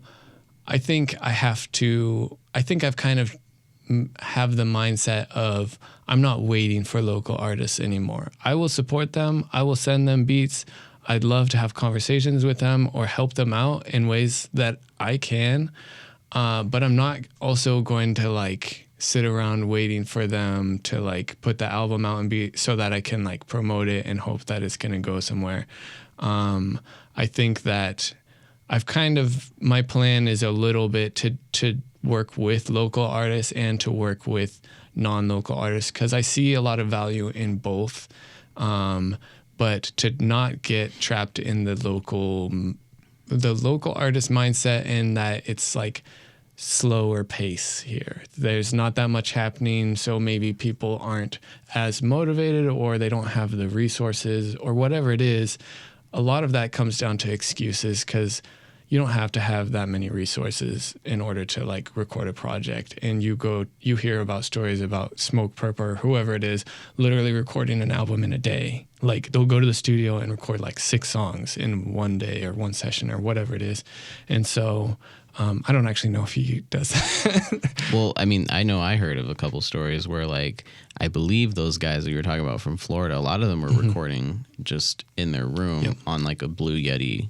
think I've kind of have the mindset of I'm not waiting for local artists anymore. I will support them. I will send them beats. I'd love to have conversations with them or help them out in ways that I can. But I'm not also going to like sit around waiting for them to like put the album out and so that I can like promote it and hope that it's going to go somewhere. I think that my plan is a little bit to work with local artists and to work with non-local artists, because I see a lot of value in both. but to not get trapped in the local artist mindset, in that it's like slower pace here. There's not that much happening, so maybe people aren't as motivated, or they don't have the resources, or whatever it is. A lot of that comes down to excuses, because you don't have to have that many resources in order to like record a project. And you hear about stories about Smoke Purp or whoever it is literally recording an album in a day. Like they'll go to the studio and record like 6 songs in one day or one session or whatever it is. And so I don't actually know if he does that. Well, I mean, I know I heard of a couple stories where, like, I believe those guys that you were talking about from Florida, a lot of them were recording just in their room on like a Blue Yeti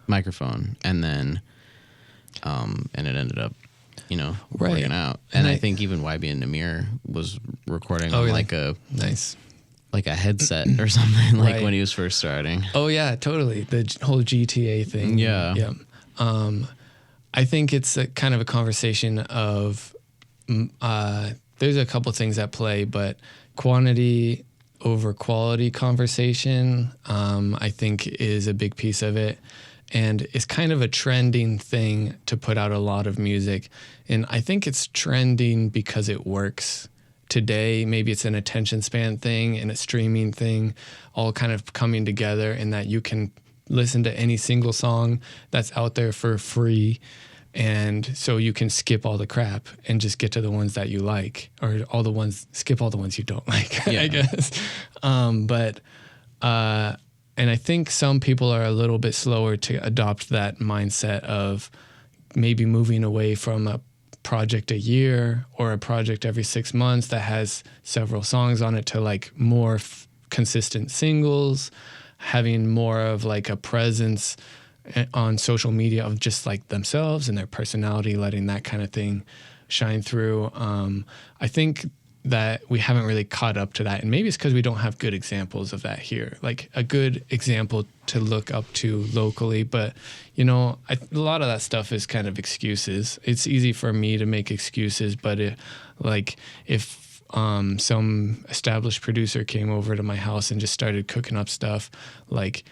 microphone, and then and it ended up, you know, working out. And I think even YB and Namir was recording on like a headset or something, like when he was first starting. Oh yeah, totally. The whole GTA thing. Yeah. I think it's a kind of a conversation of there's a couple things at play, but quantity over quality conversation I think is a big piece of it. And it's kind of a trending thing to put out a lot of music. And I think it's trending because it works today. Maybe it's an attention span thing and a streaming thing, all kind of coming together, in that you can listen to any single song that's out there for free. And so you can skip all the crap and just get to the ones that you like, or skip all the ones you don't like, I guess. And I think some people are a little bit slower to adopt that mindset of maybe moving away from a project a year or a project every 6 months that has several songs on it, to like more consistent singles, having more of like a presence on social media of just like themselves and their personality, letting that kind of thing shine through. I think that we haven't really caught up to that. And maybe it's because we don't have good examples of that here, like a good example to look up to locally. But, you know, a lot of that stuff is kind of excuses. It's easy for me to make excuses, but if some established producer came over to my house and just started cooking up stuff, like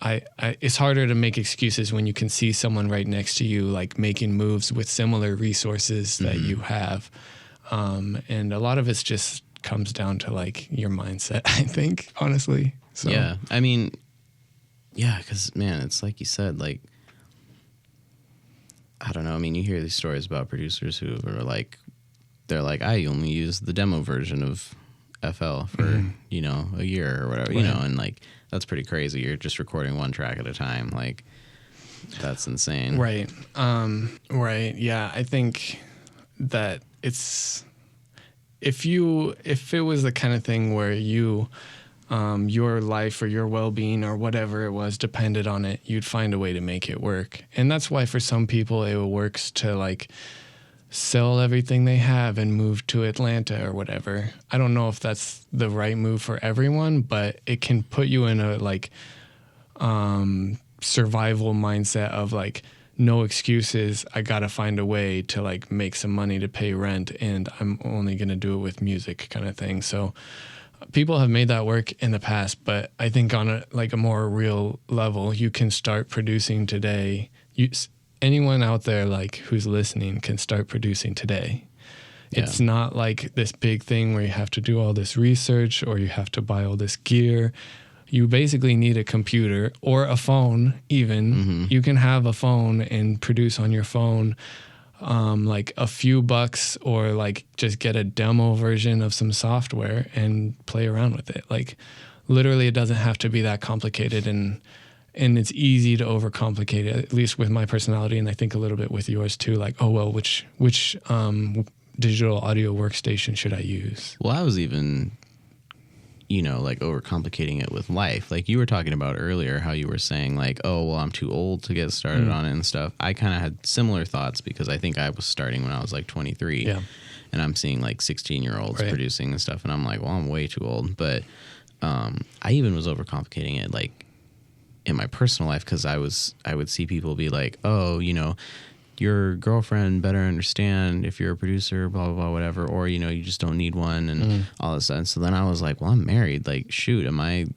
it's harder to make excuses when you can see someone right next to you, like making moves with similar resources that you have. And a lot of it just comes down to like your mindset, I think, honestly. So yeah, I mean, yeah, because man, it's like you said, like, I don't know. I mean, you hear these stories about producers who are like, they're like, I only use the demo version of FL for, you know, a year or whatever, you know, and like, that's pretty crazy. You're just recording one track at a time. Like, that's insane. Right. Right. Yeah. I think that it's, if it was the kind of thing where you, your life or your well-being or whatever it was depended on it, you'd find a way to make it work. And that's why for some people it works to like sell everything they have and move to Atlanta or whatever. I don't know if that's the right move for everyone, but it can put you in a like survival mindset of like, no excuses. I got to find a way to like make some money to pay rent, and I'm only going to do it with music kind of thing. So people have made that work in the past, but I think on a more real level, you can start producing today. Anyone out there like who's listening can start producing today. Yeah. It's not like this big thing where you have to do all this research or you have to buy all this gear. You basically need a computer or a phone even. You can have a phone and produce on your phone like a few bucks, or like just get a demo version of some software and play around with it. Like literally it doesn't have to be that complicated, and it's easy to overcomplicate it, at least with my personality, and I think a little bit with yours too. Like, oh, well, which digital audio workstation should I use? Well, I was even, you know, like overcomplicating it with life. Like you were talking about earlier, how you were saying like, oh, well, I'm too old to get started on it and stuff. I kind of had similar thoughts because I think I was starting when I was like 23. Yeah. And I'm seeing like 16-year-olds producing and stuff. And I'm like, well, I'm way too old. But I even was overcomplicating it like in my personal life, because I would see people be like, oh, you know, your girlfriend better understand if you're a producer, blah, blah, blah, whatever, or, you know, you just don't need one and all of a sudden. So then I was like, well, I'm married. Like, shoot, am I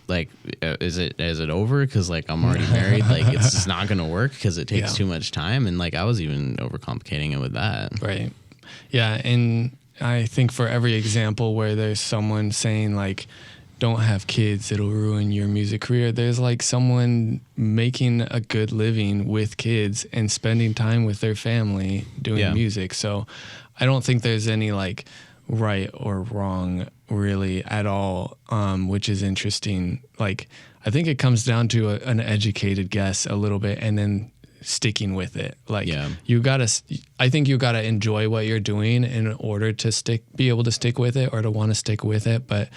like, is it over? Because like I'm already married. Like it's just not going to work because it takes too much time. And like I was even overcomplicating it with that. Right. Yeah. And I think for every example where there's someone saying like, don't have kids, it'll ruin your music career, there's like someone making a good living with kids and spending time with their family doing music. So I don't think there's any like right or wrong really at all, which is interesting. Like I think it comes down to an educated guess a little bit and then sticking with it. Like I think you gotta enjoy what you're doing in order to be able to stick with it or to want to stick with it. But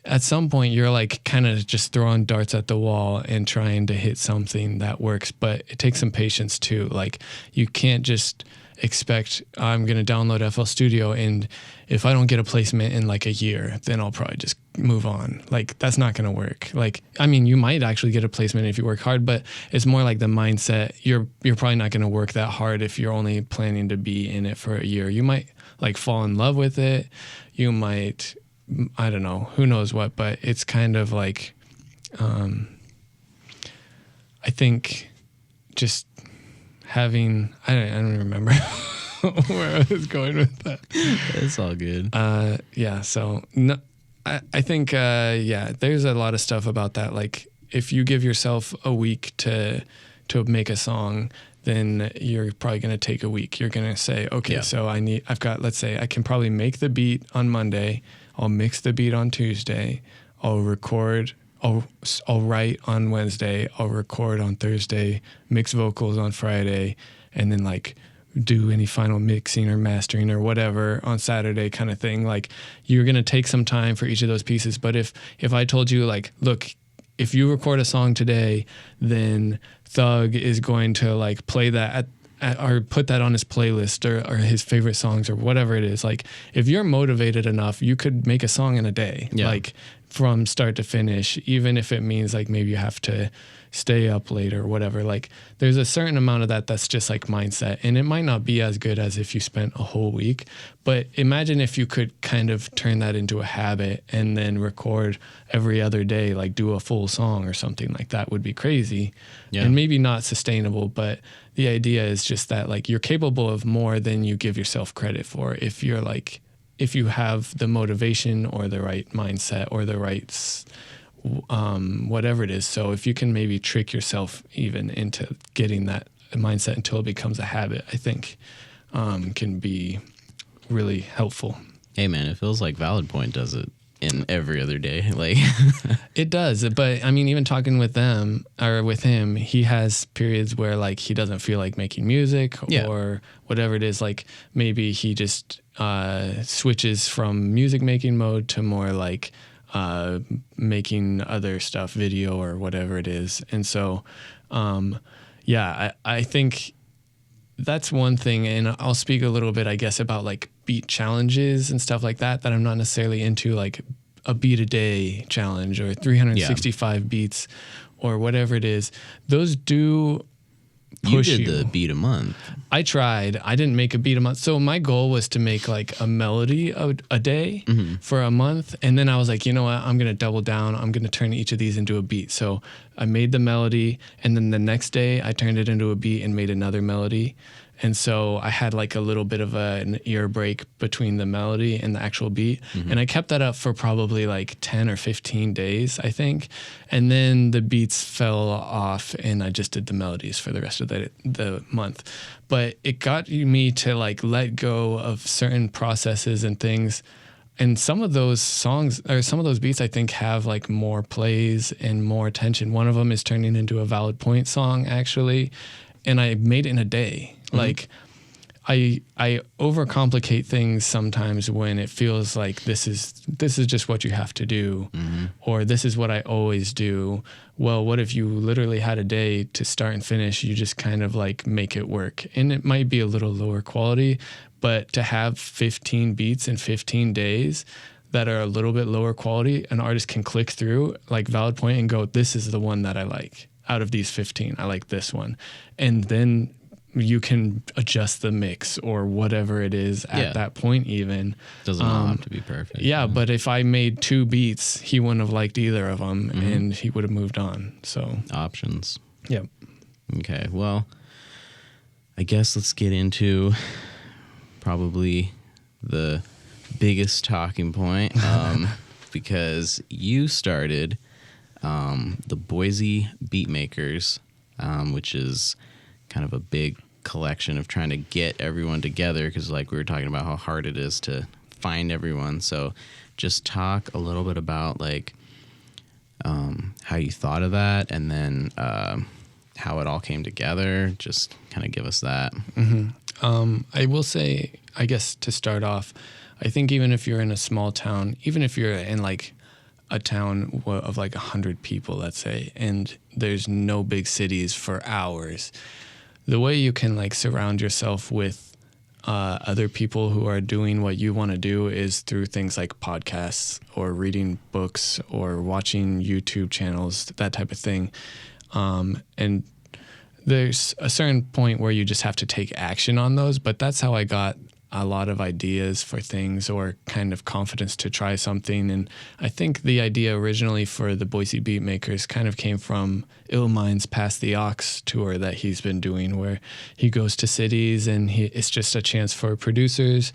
at some point you're like kind of just throwing darts at the wall and trying to hit something that works, but it takes some patience too. Like you can't just expect I'm going to download FL Studio and if I don't get a placement in like a year, then I'll probably just move on. Like that's not going to work. Like, I mean, you might actually get a placement if you work hard, but it's more like the mindset. You're probably not going to work that hard if you're only planning to be in it for a year. You might like fall in love with it. You might, I don't know, who knows what, but it's kind of like, I think just having, I don't remember where I was going with that. It's all good. Yeah. So no, I think, there's a lot of stuff about that. Like if you give yourself a week to make a song, then you're probably going to take a week. You're going to say, okay, so let's say I can probably make the beat on Monday. I'll mix the beat on Tuesday. I'll record. I'll write on Wednesday. I'll record on Thursday. Mix vocals on Friday, and then like do any final mixing or mastering or whatever on Saturday, kind of thing. Like you're gonna take some time for each of those pieces. But if I told you like, look, if you record a song today, then Thug is going to like play that or put that on his playlist or his favorite songs or whatever it is. Like if you're motivated enough, you could make a song in a day, like from start to finish, even if it means like maybe you have to stay up late or whatever. Like there's a certain amount of that's just like mindset, and it might not be as good as if you spent a whole week, but imagine if you could kind of turn that into a habit and then record every other day, like do a full song or something like that. Would be crazy and maybe not sustainable, but the idea is just that like you're capable of more than you give yourself credit for if you have the motivation or the right mindset or the right whatever it is. So if you can maybe trick yourself even into getting that mindset until it becomes a habit, I think can be really helpful. Hey man, it feels like Valid Point does it in every other day. Like it does, but I mean, even talking with them or with him, he has periods where like he doesn't feel like making music or whatever it is. Like maybe he just switches from music making mode to more like making other stuff, video or whatever it is. And so I think that's one thing. And I'll speak a little bit, I guess, about like beat challenges and stuff like that I'm not necessarily into, like a beat a day challenge or 365 beats or whatever it is. Those do push you. You did the beat a month. I tried. I didn't make a beat a month. So my goal was to make like a melody a day for a month. And then I was like, you know what? I'm going to double down. I'm going to turn each of these into a beat. So I made the melody, and then the next day I turned it into a beat and made another melody. And so I had like a little bit of an ear break between the melody and the actual beat. And I kept that up for probably like 10 or 15 days, I think. And then the beats fell off and I just did the melodies for the rest of the month. But it got me to like let go of certain processes and things. And some of those songs or some of those beats, I think, have like more plays and more attention. One of them is turning into a Valid Point song, actually. And I made it in a day. Like I overcomplicate things sometimes when it feels like this is just what you have to do, or this is what I always do. Well, what if you literally had a day to start and finish? You just kind of like make it work, and it might be a little lower quality, but to have 15 beats in 15 days that are a little bit lower quality, an artist can click through like Valid Point and go, this is the one that I like out of these 15. I like this one, and then you can adjust the mix or whatever it is at that point even. Doesn't all have to be perfect. Yeah, but if I made 2 beats, he wouldn't have liked either of them, and he would have moved on. So options. Yep. Okay, well, I guess let's get into probably the biggest talking point, because you started the Boise Beatmakers, which is kind of a big collection of trying to get everyone together, because like we were talking about how hard it is to find everyone. So just talk a little bit about like how you thought of that, and then how it all came together. Just kind of give us that. I will say, I guess to start off, I think even if you're in a small town, even if you're in like a town of like 100 people, let's say, and there's no big cities for hours, the way you can like surround yourself with other people who are doing what you want to do is through things like podcasts or reading books or watching YouTube channels, that type of thing. And there's a certain point where you just have to take action on those, but that's how I got a lot of ideas for things or kind of confidence to try something. And I think the idea originally for the Boise Beatmakers kind of came from Illmind's Pass the Aux tour that he's been doing, where he goes to cities and it's just a chance for producers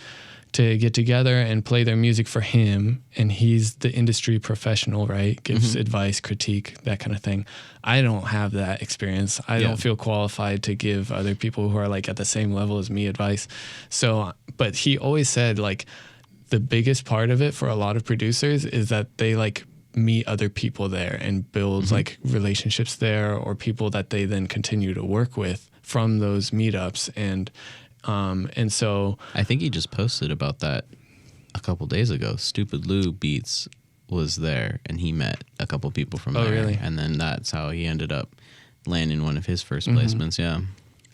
to get together and play their music for him. And he's the industry professional, right? Gives advice, critique, that kind of thing. I don't have that experience. I don't feel qualified to give other people who are like at the same level as me advice. So, but he always said like the biggest part of it for a lot of producers is that they like meet other people there and build like relationships there, or people that they then continue to work with from those meetups. And so I think he just posted about that a couple days ago. Stupid Lou Beats was there, and he met a couple people from there. Really? And then that's how he ended up landing one of his first placements.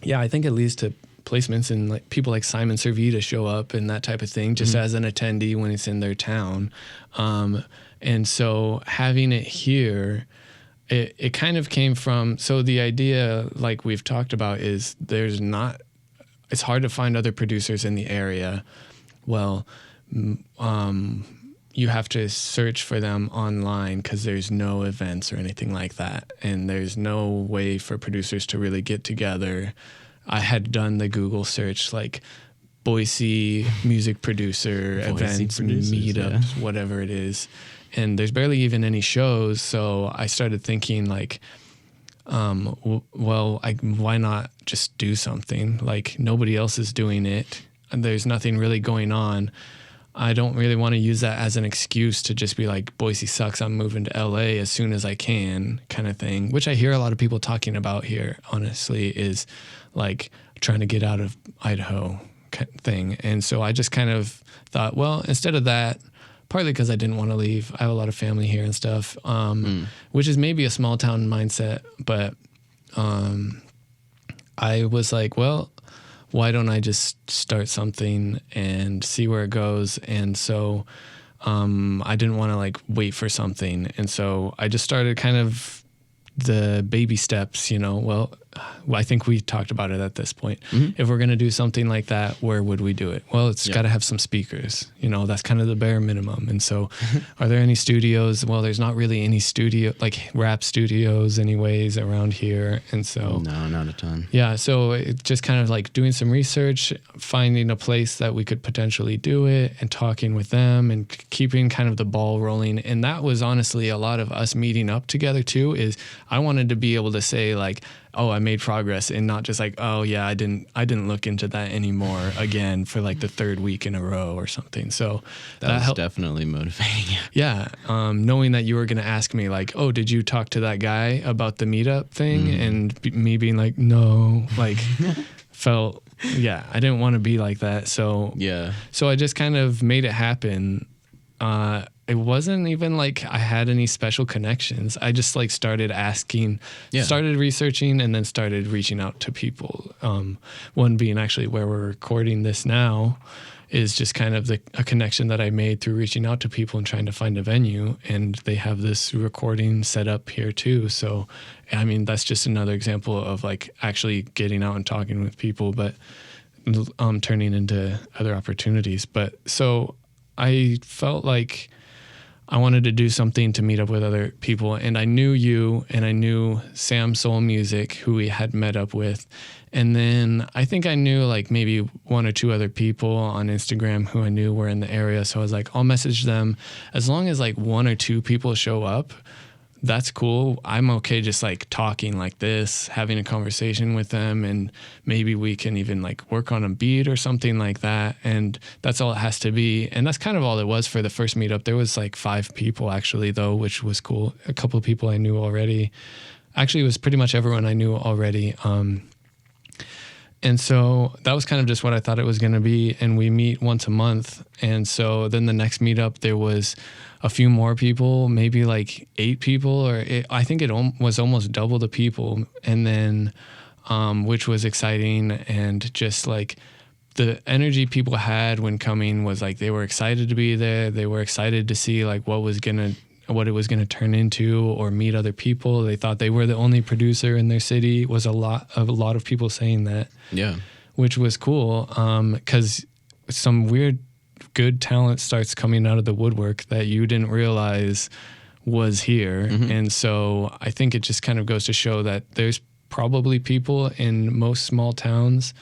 Yeah, I think it leads to placements, and like people like Simon Servita show up and that type of thing just as an attendee when it's in their town. And so having it here, it kind of came from, so the idea, like we've talked about, is it's hard to find other producers in the area. Well, you have to search for them online because there's no events or anything like that. And there's no way for producers to really get together. I had done the Google search, like Boise music producer events, meetups, whatever it is. And there's barely even any shows. So I started thinking like, why not just do something? Like nobody else is doing it, and there's nothing really going on. I don't really want to use that as an excuse to just be like, Boise sucks, I'm moving to LA as soon as I can, kind of thing, which I hear a lot of people talking about here, honestly, is like trying to get out of Idaho thing. And so I just kind of thought, well, instead of that, partly because I didn't want to leave. I have a lot of family here and stuff, which is maybe a small town mindset. But I was like, well, why don't I just start something and see where it goes? And so I didn't want to like wait for something. And so I just started kind of the baby steps, well, I think we talked about it at this point. If we're going to do something like that, where would we do it? Well, it's got to have some speakers, that's kind of the bare minimum. And so are there any studios? Well, there's not really any like rap studios anyways around here. And so no, not a ton. Yeah. So it's just kind of like doing some research, finding a place that we could potentially do it, and talking with them and keeping kind of the ball rolling. And that was honestly a lot of us meeting up together too, is I wanted to be able to say like, oh, I made progress, and not just like, oh yeah, I didn't look into that anymore again for like the 3rd week in a row or something. So that was definitely motivating. Yeah. Knowing that you were going to ask me like, oh, did you talk to that guy about the meetup thing? And me being like, no, like felt, I didn't want to be like that. So I just kind of made it happen. It wasn't even like I had any special connections. I just like started asking, started researching, and then started reaching out to people. One being actually where we're recording this now. is just kind of a connection that I made through reaching out to people and trying to find a venue. And they have this recording set up here too. So, I mean, that's just another example of like actually getting out and talking with people, but turning into other opportunities. But so I felt like I wanted to do something to meet up with other people. And I knew you, and I knew Sam Soul Music, who we had met up with. And then I think I knew like maybe one or two other people on Instagram who I knew were in the area. So I was like, I'll message them. As long as like one or two people show up, that's cool. I'm okay just like talking like this, having a conversation with them, and maybe we can even like work on a beat or something like that. And that's all it has to be. And that's kind of all it was for the first meetup. There was like 5 people actually though, which was cool. A couple of people I knew already. Actually, it was pretty much everyone I knew already. And so that was kind of just what I thought it was going to be. And we meet once a month. And so then the next meetup, there was a few more people, maybe like 8 people, I think it was almost double the people. And then, which was exciting. And just like the energy people had when coming was like, they were excited to be there. They were excited to see like what it was going to turn into, or meet other people. They thought they were the only producer in their city. Was a lot of people saying that. Yeah. Which was cool. 'Cause some weird good talent starts coming out of the woodwork that you didn't realize was here. Mm-hmm. And so I think it just kind of goes to show that there's probably people in most small towns.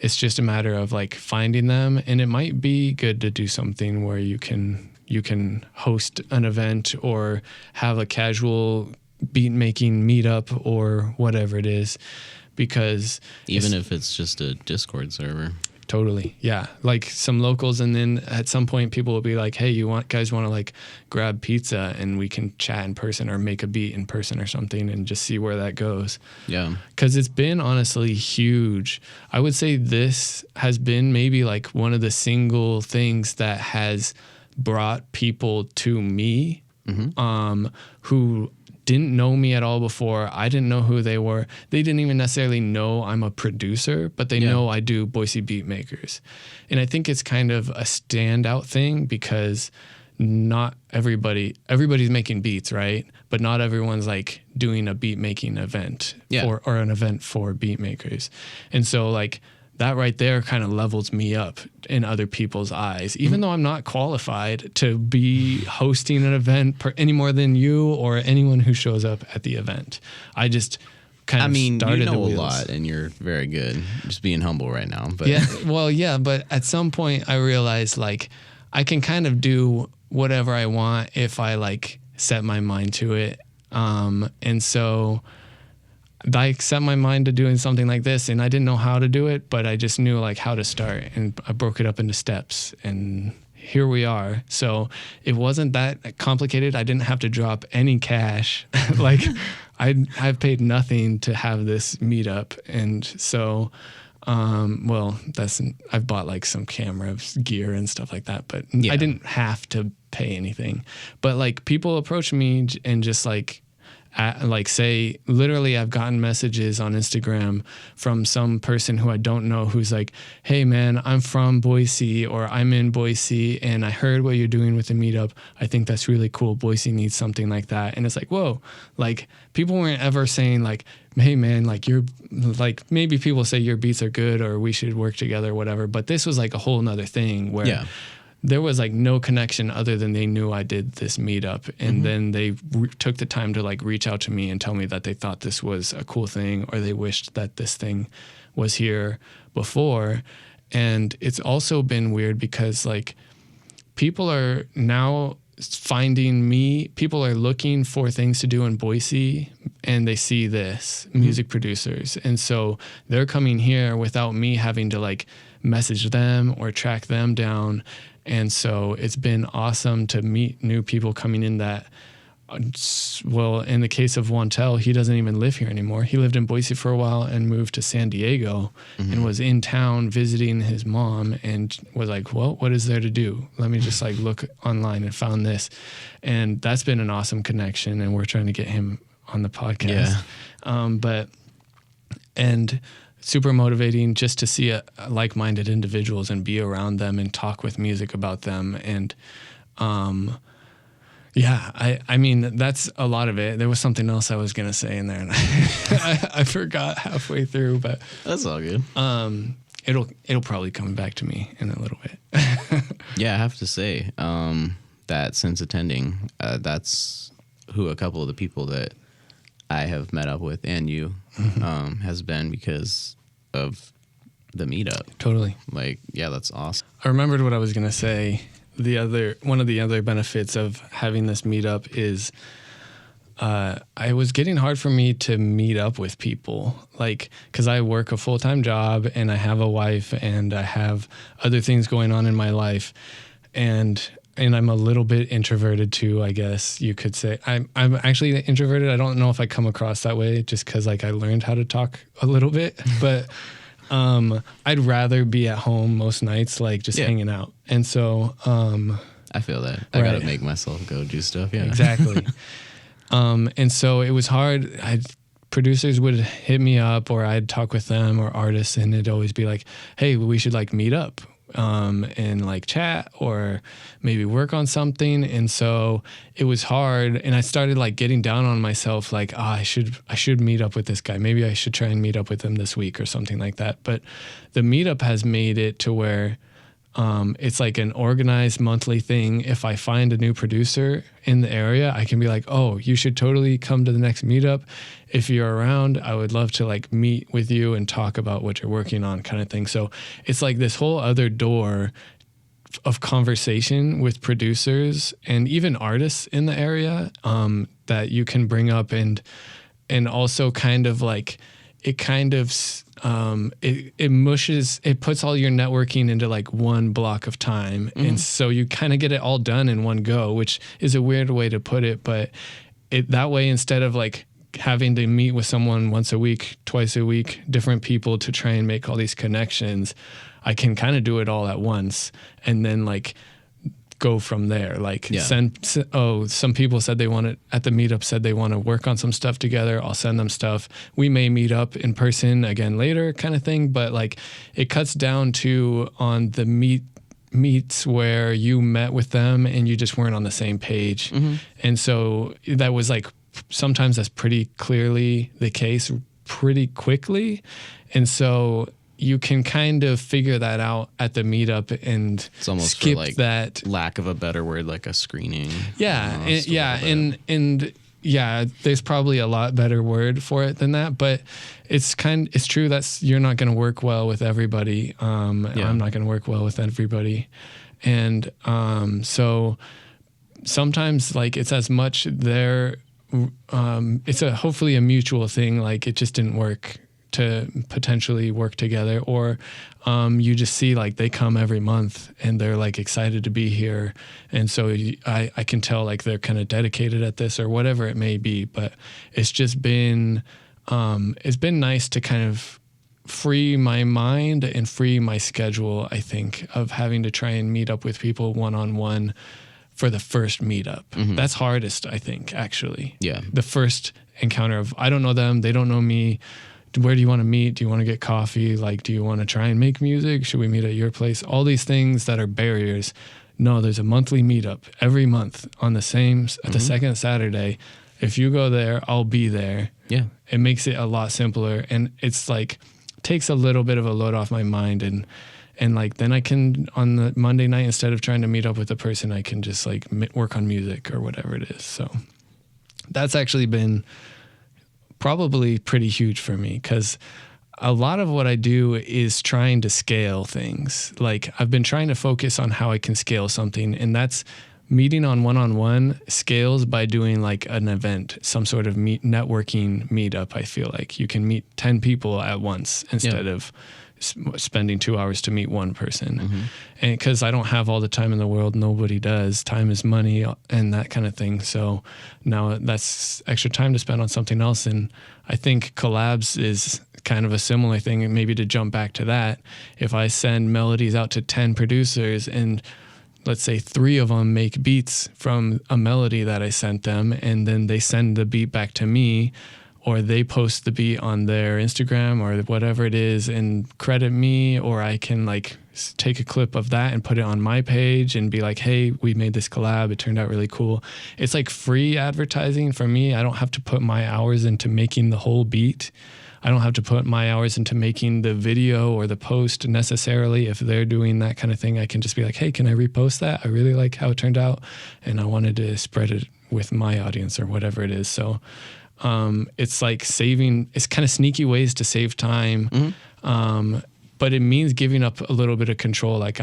It's just a matter of like finding them. And it might be good to do something where you can host an event or have a casual beat making meetup or whatever it is, because even if it's just a Discord server. Totally. Yeah. Like some locals. And then at some point people will be like, hey, guys want to like grab pizza and we can chat in person or make a beat in person or something, and just see where that goes. Yeah. 'Cause it's been honestly huge. I would say this has been maybe like one of the single things that has brought people to me, mm-hmm. Who didn't know me at all before. I didn't know who they were. They didn't even necessarily know I'm a producer, but they know I do Boise Beatmakers. And I think it's kind of a standout thing, because not everybody's making beats, right? But not everyone's like doing a beat making event or an event for beat makers. And so like that right there kind of levels me up in other people's eyes, even though I'm not qualified to be hosting an event any more than you or anyone who shows up at the event. I just kind of started the wheels. You know a lot, and you're very good. Just being humble right now. But but at some point I realized like I can kind of do whatever I want if I like set my mind to it. And so I set my mind to doing something like this, and I didn't know how to do it, but I just knew like how to start, and I broke it up into steps, and here we are. So it wasn't that complicated. I didn't have to drop any cash. Like I've paid nothing to have this meetup. And so, I've bought like some camera gear and stuff like that, but I didn't have to pay anything. But like people approach me and just like, say literally I've gotten messages on Instagram from some person who I don't know who's like, hey man, I'm from Boise, or I'm in Boise and I heard what you're doing with the meetup. I think that's really cool. Boise needs something like that. And it's like, whoa, like people weren't ever saying like, hey man, like you're like, maybe people say your beats are good or we should work together or whatever. But this was like a whole nother thing where there was like no connection other than they knew I did this meetup. And then they took the time to like reach out to me and tell me that they thought this was a cool thing, or they wished that this thing was here before. And it's also been weird because like people are now finding me, people are looking for things to do in Boise, and they see this music producers. And so they're coming here without me having to like message them or track them down. And so it's been awesome to meet new people coming in that, well, in the case of Wantel, he doesn't even live here anymore. He lived in Boise for a while and moved to San Diego and was in town visiting his mom, and was like, well, what is there to do? Let me just like look online, and found this. And that's been an awesome connection, and we're trying to get him on the podcast. super motivating just to see like-minded individuals and be around them and talk with music about them. And I mean, that's a lot of it. There was something else I was going to say in there, and I forgot halfway through, but that's all good. It'll probably come back to me in a little bit. Yeah, I have to say that since attending, that's who a couple of the people that I have met up with and you has been because of the meetup. Totally. Like, yeah, that's awesome. I remembered what I was going to say. One of the other benefits of having this meetup is it was getting hard for me to meet up with people, like, because I work a full-time job and I have a wife and I have other things going on in my life, and I'm a little bit introverted too, I guess you could say. I'm actually introverted. I don't know if I come across that way just because like I learned how to talk a little bit, but I'd rather be at home most nights, like just hanging out. And so I feel that. I gotta make myself go do stuff. Yeah, exactly. And so it was hard. Producers would hit me up, or I'd talk with them, or artists, and it'd always be like, hey, we should like meet up and like chat or maybe work on something. And so it was hard, and I started like getting down on myself, like, I should meet up with this guy. Maybe I should try and meet up with him this week or something like that. But the meetup has made it to where it's like an organized monthly thing. If I find a new producer in the area, I can be like, oh, you should totally come to the next meetup. If you're around, I would love to like meet with you and talk about what you're working on, kind of thing. So it's like this whole other door of conversation with producers and even artists in the area that you can bring up, and also kind of like it puts all your networking into like one block of time. And so you kind of get it all done in one go, which is a weird way to put it, but that way, instead of like having to meet with someone once a week, twice a week, different people to try and make all these connections, I can kind of do it all at once and then like go from there. Like some people said they wanted at the meetup said they want to work on some stuff together. I'll send them stuff. We may meet up in person again later, kind of thing. But like it cuts down to on the meets where you met with them and you just weren't on the same page. And so that was like, sometimes that's pretty clearly the case pretty quickly. And so you can kind of figure that out at the meetup and it's almost skip for like that, lack of a better word, like a screening. Yeah. And there's probably a lot better word for it than that, but it's true that you're not going to work well with everybody. I'm not going to work well with everybody. And so sometimes like it's as much there, it's hopefully a mutual thing. Like it just didn't work to potentially work together, or you just see like they come every month and they're like excited to be here, and so I can tell like they're kind of dedicated at this or whatever it may be. But it's just been it's been nice to kind of free my mind and free my schedule, I think, of having to try and meet up with people one-on-one for the first meetup. That's hardest, I think, actually. Yeah. The first encounter of, I don't know them, they don't know me. Where do you want to meet? Do you want to get coffee? Like, do you want to try and make music? Should we meet at your place? All these things that are barriers. No, there's a monthly meetup every month on the same, at the second Saturday. If you go there, I'll be there. Yeah. It makes it a lot simpler. And it's like, takes a little bit of a load off my mind. And like, then I can, on the Monday night, instead of trying to meet up with a person, I can just like work on music or whatever it is. So that's actually been probably pretty huge for me, because a lot of what I do is trying to scale things. Like I've been trying to focus on how I can scale something, and that's meeting on one-on-one scales by doing like an event, some sort of networking meetup. I feel like you can meet 10 people at once instead of spending 2 hours to meet one person. And because I don't have all the time in the world, nobody does. Time is money and that kind of thing. So now that's extra time to spend on something else. And I think collabs is kind of a similar thing. And maybe to jump back to that, if I send melodies out to 10 producers and let's say 3 of them make beats from a melody that I sent them, and then they send the beat back to me, or they post the beat on their Instagram or whatever it is and credit me, or I can like take a clip of that and put it on my page and be like, hey, we made this collab. It turned out really cool. It's like free advertising for me. I don't have to put my hours into making the whole beat. I don't have to put my hours into making the video or the post necessarily. If they're doing that kind of thing, I can just be like, hey, can I repost that? I really like how it turned out, and I wanted to spread it with my audience or whatever it is. So it's like it's kind of sneaky ways to save time. But it means giving up a little bit of control. Like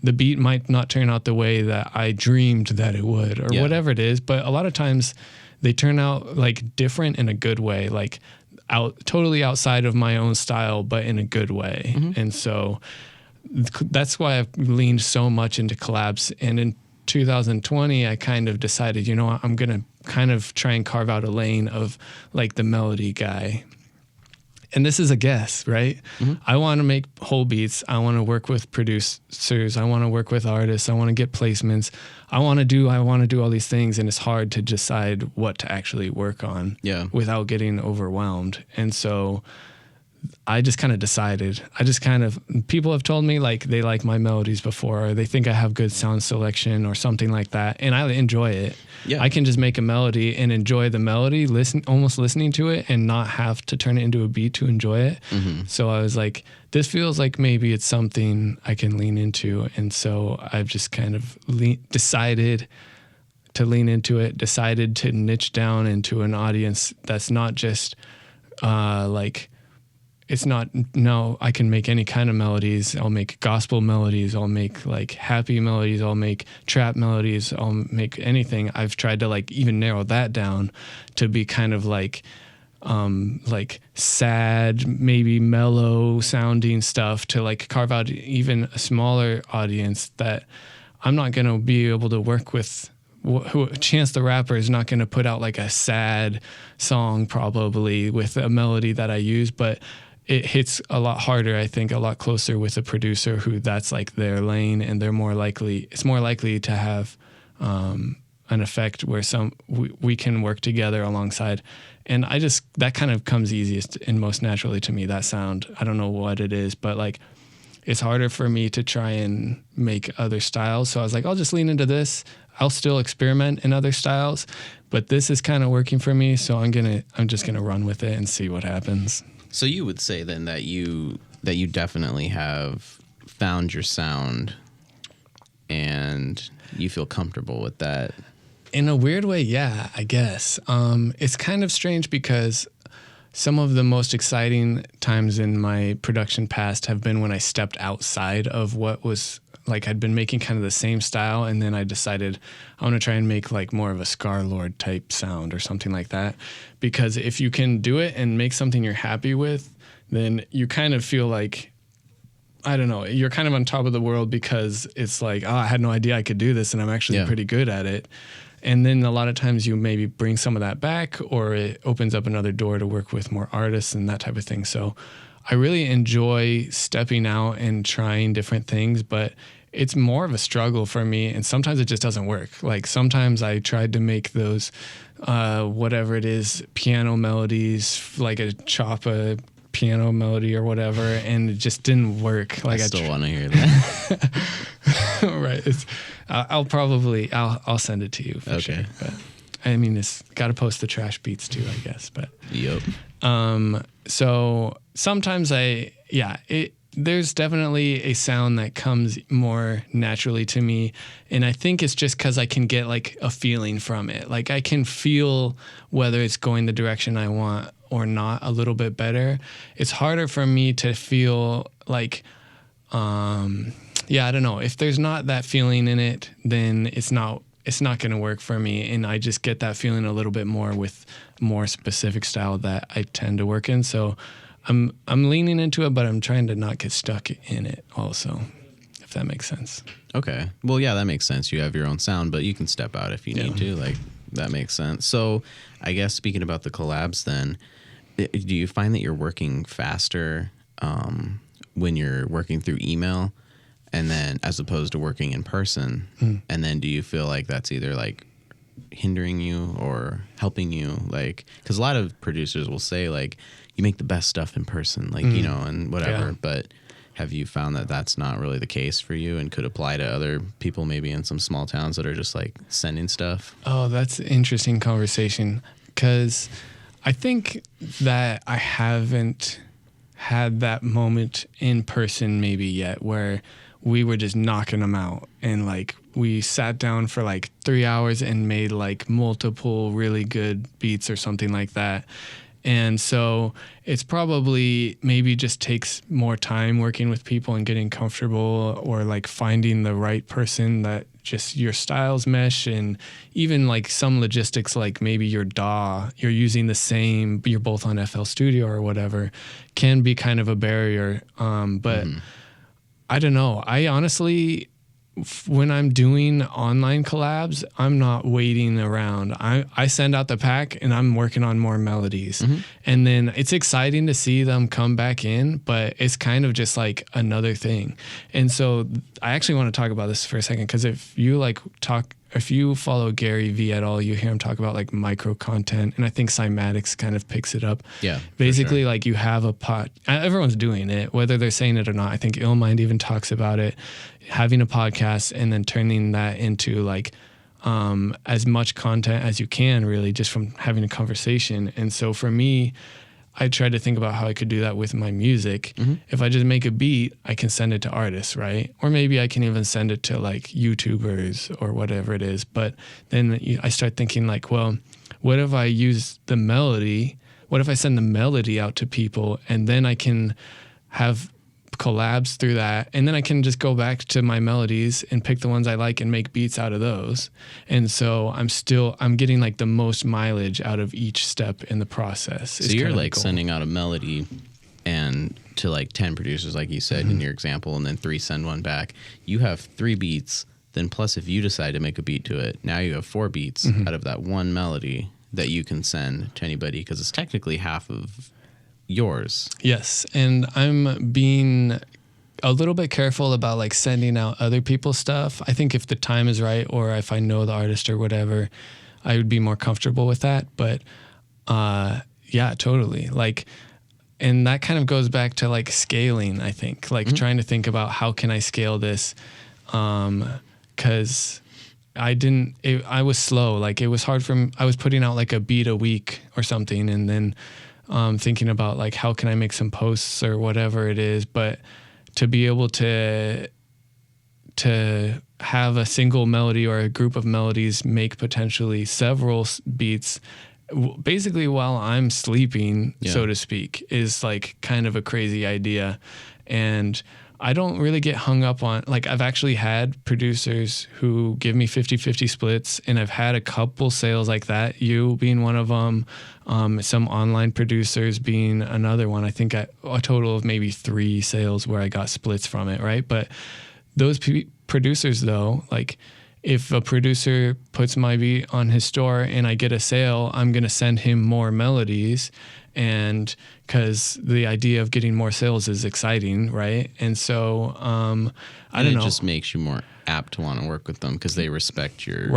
the beat might not turn out the way that I dreamed that it would, or whatever it is. But a lot of times they turn out like different in a good way, like totally outside of my own style, but in a good way. And so that's why I've leaned so much into collabs. And in 2020, I kind of decided, you know what, I'm going to kind of try and carve out a lane of like the melody guy. And this is a guess, right? I want to make whole beats. I want to work with producers. I want to work with artists. I want to get placements. I want to do all these things. And it's hard to decide what to actually work on without getting overwhelmed. And so I just kind of decided, people have told me like they like my melodies before, or they think I have good sound selection or something like that. And I enjoy it. I can just make a melody and enjoy the melody, almost listening to it and not have to turn it into a beat to enjoy it. So I was like, this feels like maybe it's something I can lean into. And so I've just kind of decided to lean into it, decided to niche down into an audience that's not just it's not, no, I can make any kind of melodies. I'll make gospel melodies. I'll make like happy melodies. I'll make trap melodies. I'll make anything. I've tried to like even narrow that down to be kind of like sad, maybe mellow sounding stuff, to like carve out even a smaller audience that I'm not going to be able to work with. Chance the Rapper is not going to put out like a sad song probably with a melody that I use, but it hits a lot harder, I think, a lot closer with a producer who that's like their lane, and it's more likely to have an effect where we can work together alongside. And that kind of comes easiest and most naturally to me, that sound. I don't know what it is, but like it's harder for me to try and make other styles. So I was like, I'll just lean into this. I'll still experiment in other styles, but this is kind of working for me. So I'm just gonna run with it and see what happens. So you would say then that you definitely have found your sound and you feel comfortable with that. In a weird way, yeah, I guess. It's kind of strange because some of the most exciting times in my production past have been when I stepped outside of what was like I'd been making kind of the same style, and then I decided I want to try and make like more of a Scarlord type sound or something like that. Because if you can do it and make something you're happy with, then you kind of feel like, I don't know, you're kind of on top of the world, because it's like, I had no idea I could do this and I'm actually pretty good at it. And then a lot of times you maybe bring some of that back, or it opens up another door to work with more artists and that type of thing. So I really enjoy stepping out and trying different things, but it's more of a struggle for me. And sometimes it just doesn't work. Like sometimes I tried to make those, whatever it is, piano melodies, like a piano melody or whatever, and it just didn't work. Like I still want to hear that. Right. I'll send it to you for sure. But I mean, it's got to post the trash beats too, I guess. But yep. So sometimes there's definitely a sound that comes more naturally to me. And I think it's just because I can get like a feeling from it. Like I can feel whether it's going the direction I want or not a little bit better. It's harder for me to feel like, I don't know. If there's not that feeling in it, then it's not going to work for me. And I just get that feeling a little bit more with more specific style that I tend to work in. So I'm leaning into it, but I'm trying to not get stuck in it also, if that makes sense. Okay. Well, yeah, that makes sense. You have your own sound, but you can step out if you need to. Like, that makes sense. So I guess speaking about the collabs then, do you find that you're working faster when you're working through email, and then as opposed to working in person? And then do you feel like that's either like hindering you or helping you? Like, because a lot of producers will say, like, you make the best stuff in person, like, you know, and whatever. Yeah. But have you found that that's not really the case for you and could apply to other people maybe in some small towns that are just like sending stuff? Oh, that's an interesting conversation, because I think that I haven't had that moment in person maybe yet where we were just knocking them out and like we sat down for like 3 hours and made like multiple really good beats or something like that. And so it's probably maybe just takes more time working with people and getting comfortable, or like finding the right person that just your styles mesh, and even like some logistics, like maybe your DAW, you're using the same, you're both on FL Studio or whatever, can be kind of a barrier. But I don't know. I honestly, when I'm doing online collabs, I'm not waiting around. I send out the pack and I'm working on more melodies. And then it's exciting to see them come back in, but it's kind of just like another thing. And so I actually want to talk about this for a second, because if you follow Gary Vee at all, you hear him talk about like micro content, and I think Cymatics kind of picks it up. Yeah. Basically, like you have a everyone's doing it, whether they're saying it or not. I think Illmind even talks about it, having a podcast and then turning that into like as much content as you can, really, just from having a conversation. And so for me, I tried to think about how I could do that with my music. If I just make a beat, I can send it to artists, right? Or maybe I can even send it to like YouTubers or whatever it is. But then I start thinking like, well, what if I use the melody? What if I send the melody out to people, and then I can have collabs through that, and then I can just go back to my melodies and pick the ones I like and make beats out of those. And so I'm getting like the most mileage out of each step in the process. So you're like sending out a melody and to like 10 producers, like you said in your example, and then 3 send one back. You have 3 beats, then plus if you decide to make a beat to it, now you have 4 beats out of that one melody that you can send to anybody, because it's technically half of yours. Yes. And I'm being a little bit careful about like sending out other people's stuff. I think if the time is right, or if I know the artist or whatever, I would be more comfortable with that. But yeah, totally. Like, and that kind of goes back to like scaling, I think, like trying to think about how can I scale this? 'Cause I was slow. Like it was hard I was putting out like a beat a week or something, and then thinking about like how can I make some posts or whatever it is. But to be able to have a single melody or a group of melodies make potentially several beats basically while I'm sleeping, so to speak, is like kind of a crazy idea. And I don't really get hung up on, like, I've actually had producers who give me 50-50 splits, and I've had a couple sales like that, you being one of them, some online producers being another one. I think a total of maybe 3 sales where I got splits from it, right? But those producers, though, like, if a producer puts my beat on his store and I get a sale, I'm going to send him more melodies, and because the idea of getting more sales is exciting, right? And so I don't know. It just makes you more apt to want to work with them because they respect your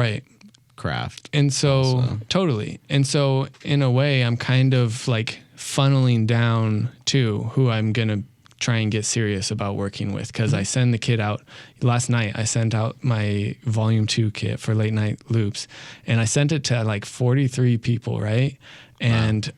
craft. And so also. Totally. And so in a way, I'm kind of like funneling down to who I'm going to try and get serious about working with, because I send the kit out. Last night I sent out my volume 2 kit for late night loops, and I sent it to like 43 people, right? And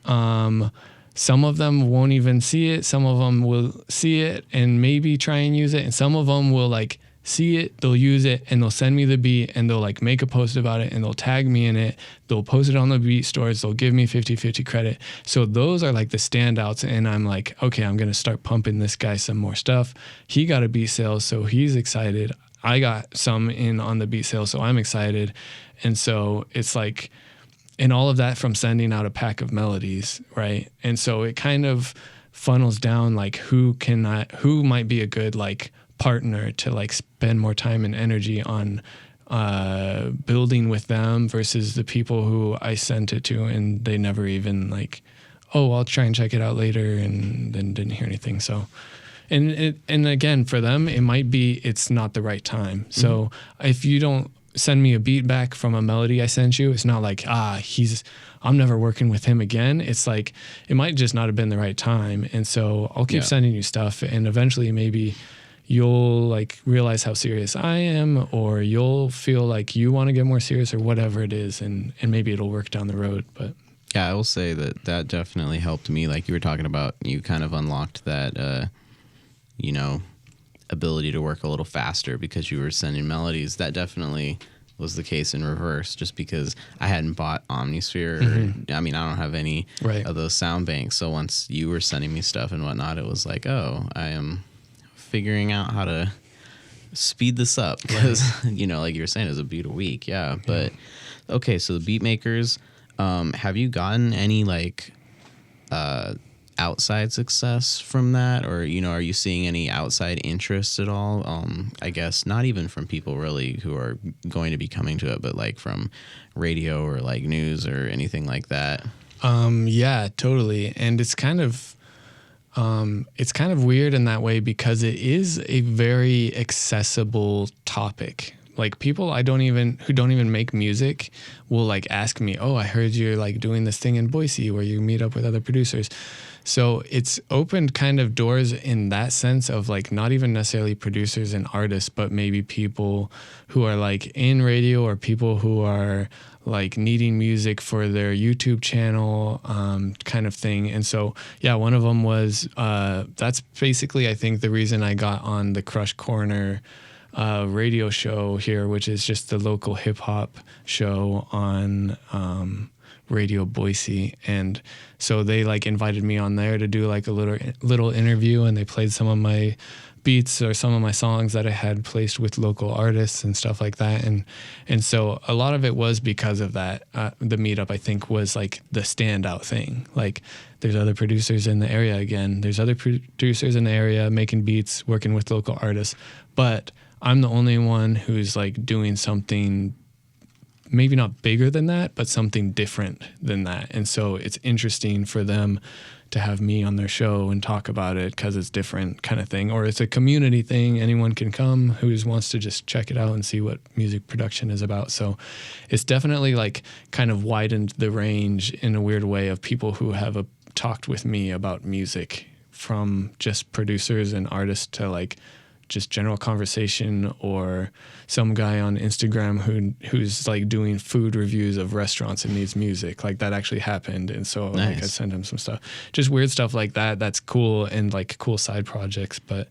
some of them won't even see it, some of them will see it and maybe try and use it, and some of them will like see it, they'll use it, and they'll send me the beat, and they'll like make a post about it, and they'll tag me in it, they'll post it on the beat stores, they'll give me 50-50 credit. So those are like the standouts, and I'm like, okay, I'm gonna start pumping this guy some more stuff. He got a beat sale, so he's excited. I got some in on the beat sale, so I'm excited. And so it's like, and all of that from sending out a pack of melodies, right? And so it kind of funnels down like who might be a good like partner to like spend more time and energy on building with them versus the people who I sent it to and they never even like, oh, I'll try and check it out later, and then didn't hear anything. So, and again, for them, it might be it's not the right time. So if you don't send me a beat back from a melody I sent you, it's not like, I'm never working with him again. It's like, it might just not have been the right time. And so I'll keep sending you stuff, and eventually maybe you'll like realize how serious I am, or you'll feel like you want to get more serious, or whatever it is. And maybe it'll work down the road. But yeah, I will say that definitely helped me. Like you were talking about, you kind of unlocked that, ability to work a little faster because you were sending melodies. That definitely was the case in reverse, just because I hadn't bought Omnisphere. I don't have any of those sound banks. So once you were sending me stuff and whatnot, it was like, oh, I am figuring out how to speed this up because, like you were saying, it was a beat a week. Yeah. But okay, so the Beatmakers, have you gotten any like outside success from that, or are you seeing any outside interest at all? I guess not even from people really who are going to be coming to it, but like from radio or like news or anything like that. Yeah, totally. And it's kind of weird in that way because it is a very accessible topic. Like people who don't even make music will like ask me, oh, I heard you're like doing this thing in Boise where you meet up with other producers. So it's opened kind of doors in that sense of like not even necessarily producers and artists, but maybe people who are like in radio or people who are like needing music for their YouTube channel, kind of thing. And so, yeah, one of them was, that's basically, I think, the reason I got on the Crush Corner radio show here, which is just the local hip hop show on Radio Boise. And so they like invited me on there to do like a little interview, and they played some of my beats or some of my songs that I had placed with local artists and stuff like that. And so a lot of it was because of that. The meetup, I think, was like the standout thing. Like there's other producers in the area again. There's other producers in the area making beats, working with local artists. But I'm the only one who's like doing something maybe not bigger than that, but something different than that. And so it's interesting for them to have me on their show and talk about it because it's different kind of thing. Or it's a community thing. Anyone can come who wants to just check it out and see what music production is about. So it's definitely like kind of widened the range in a weird way of people who have talked with me about music, from just producers and artists to like just general conversation, or some guy on Instagram who's like doing food reviews of restaurants and needs music. Like that actually happened. And so nice. Like I sent him some stuff, just weird stuff like that. That's cool, and like cool side projects. But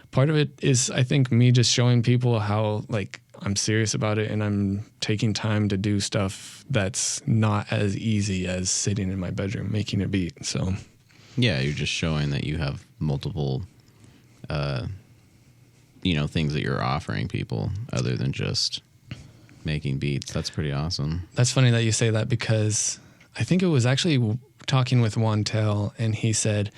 part of it is, I think, me just showing people how like I'm serious about it, and I'm taking time to do stuff that's not as easy as sitting in my bedroom making a beat. So yeah, you're just showing that you have multiple things that you're offering people other than just making beats. That's pretty awesome. That's funny that you say that, because I think it was actually talking with Wantel, and he said,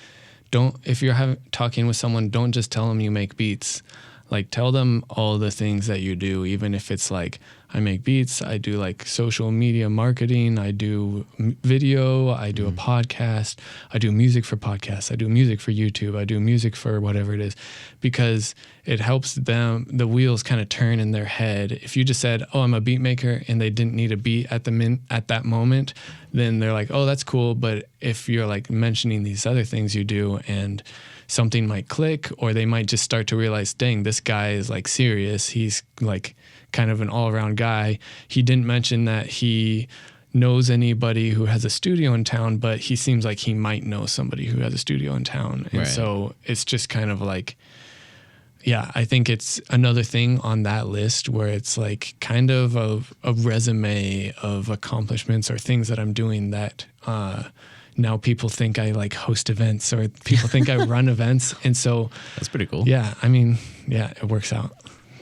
if you're talking with someone, don't just tell them you make beats. Like tell them all the things that you do, even if it's like, I make beats, I do like social media marketing, I do video, I do a podcast, I do music for podcasts, I do music for YouTube, I do music for whatever it is, because it helps them, the wheels kind of turn in their head. If you just said, oh, I'm a beat maker, and they didn't need a beat at that moment, then they're like, oh, that's cool. But if you're like mentioning these other things you do, and something might click, or they might just start to realize, dang, this guy is like serious. He's like kind of an all-around guy. He didn't mention that he knows anybody who has a studio in town, but he seems like he might know somebody who has a studio in town. And so it's just kind of like, yeah, I think it's another thing on that list where it's like kind of a resume of accomplishments or things that I'm doing that now people think I like host events, or people think I run events. And so that's pretty cool. Yeah. I mean, yeah, it works out.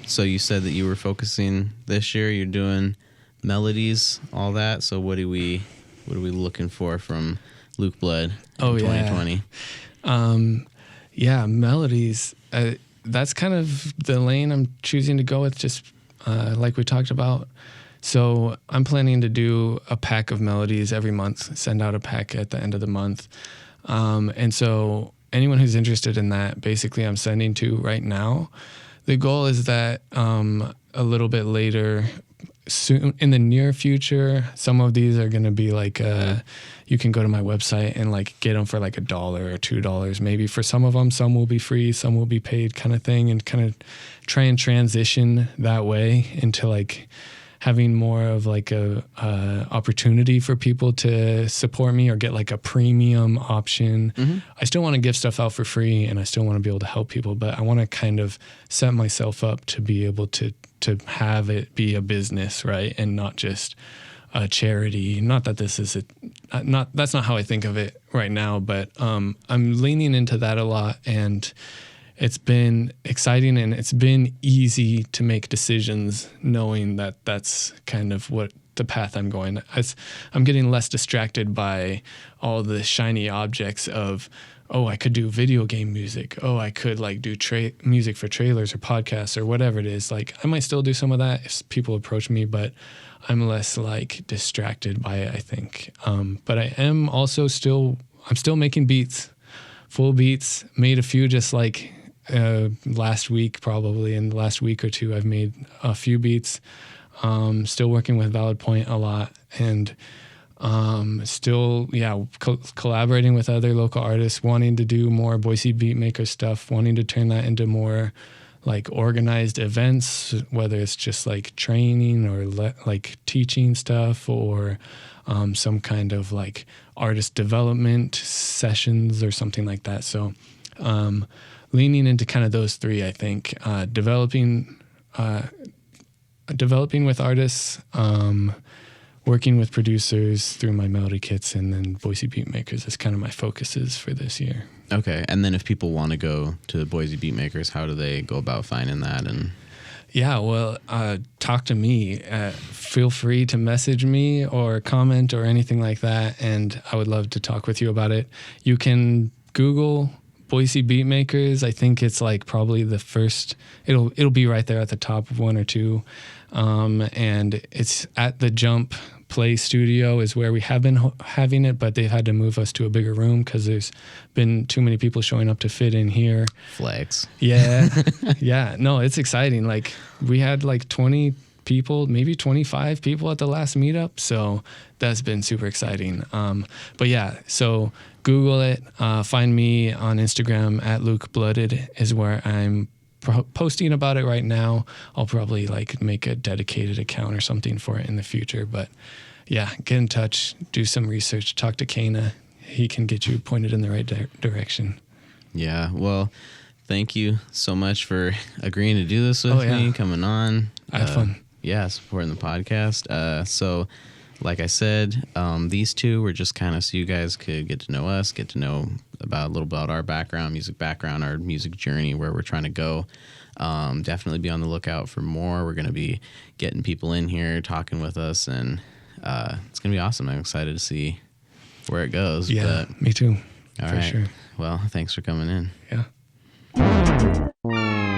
So you said that you were focusing this year, you're doing melodies, all that. So what are we looking for from Lukeblood in 2020? Yeah, melodies. That's kind of the lane I'm choosing to go with, just like we talked about. So I'm planning to do a pack of melodies every month, send out a pack at the end of the month. And so anyone who's interested in that, basically I'm sending to right now. The goal is that a little bit later, soon in the near future, some of these are going to be like, you can go to my website and like get them for like $1 or $2. Maybe for some of them, some will be free, some will be paid kind of thing, and kind of try and transition that way into like having more of like a opportunity for people to support me or get like a premium option. I still want to give stuff out for free and I still want to be able to help people, but I want to kind of set myself up to be able to have it be a business, right? And not just a charity. Not that this is that's not how I think of it right now, but I'm leaning into that a lot, and it's been exciting and it's been easy to make decisions knowing that that's kind of what the path I'm going. I'm getting less distracted by all the shiny objects of, oh, I could do video game music. Oh, I could like do music for trailers or podcasts or whatever it is. Like I might still do some of that if people approach me, but I'm less like distracted by it, I think. But I am also I'm still making beats, full beats, made a few just like last week, probably in the last week or two, I've made a few beats. Still working with Valid Point a lot, and still, collaborating with other local artists, wanting to do more Boise Beatmakers stuff, wanting to turn that into more like organized events, whether it's just like training or like teaching stuff, or some kind of like artist development sessions or something like that. So leaning into kind of those three, I think, developing with artists, working with producers through my melody kits, and then Boise Beatmakers is kind of my focuses for this year. Okay. And then if people want to go to Boise Beatmakers, how do they go about finding that? And yeah, well, talk to me. Feel free to message me or comment or anything like that, and I would love to talk with you about it. You can Google Boise Beatmakers. I think it's like probably the first. It'll be right there at the top of one or two, and it's at the Jump Play Studio is where we have been having it, but they've had to move us to a bigger room because there's been too many people showing up to fit in here. Flex. Yeah, yeah. No, it's exciting. Like we had like 20 people, maybe 25 people at the last meetup, so that's been super exciting. But yeah, so Google it. Find me on Instagram at Lukeblood is where I'm posting about it right now. I'll probably like make a dedicated account or something for it in the future. But yeah, get in touch, do some research, talk to Kana. He can get you pointed in the right direction. Yeah, well, thank you so much for agreeing to do this with me, coming on. I had fun. Yeah, supporting the podcast. So like I said, these two were just kind of so you guys could get to know us, get to know a little about our music background, our music journey, where we're trying to go. Definitely be on the lookout for more. We're going to be getting people in here, talking with us, and it's going to be awesome. I'm excited to see where it goes. Yeah, me too. All for right. sure. Well, thanks for coming in. Yeah.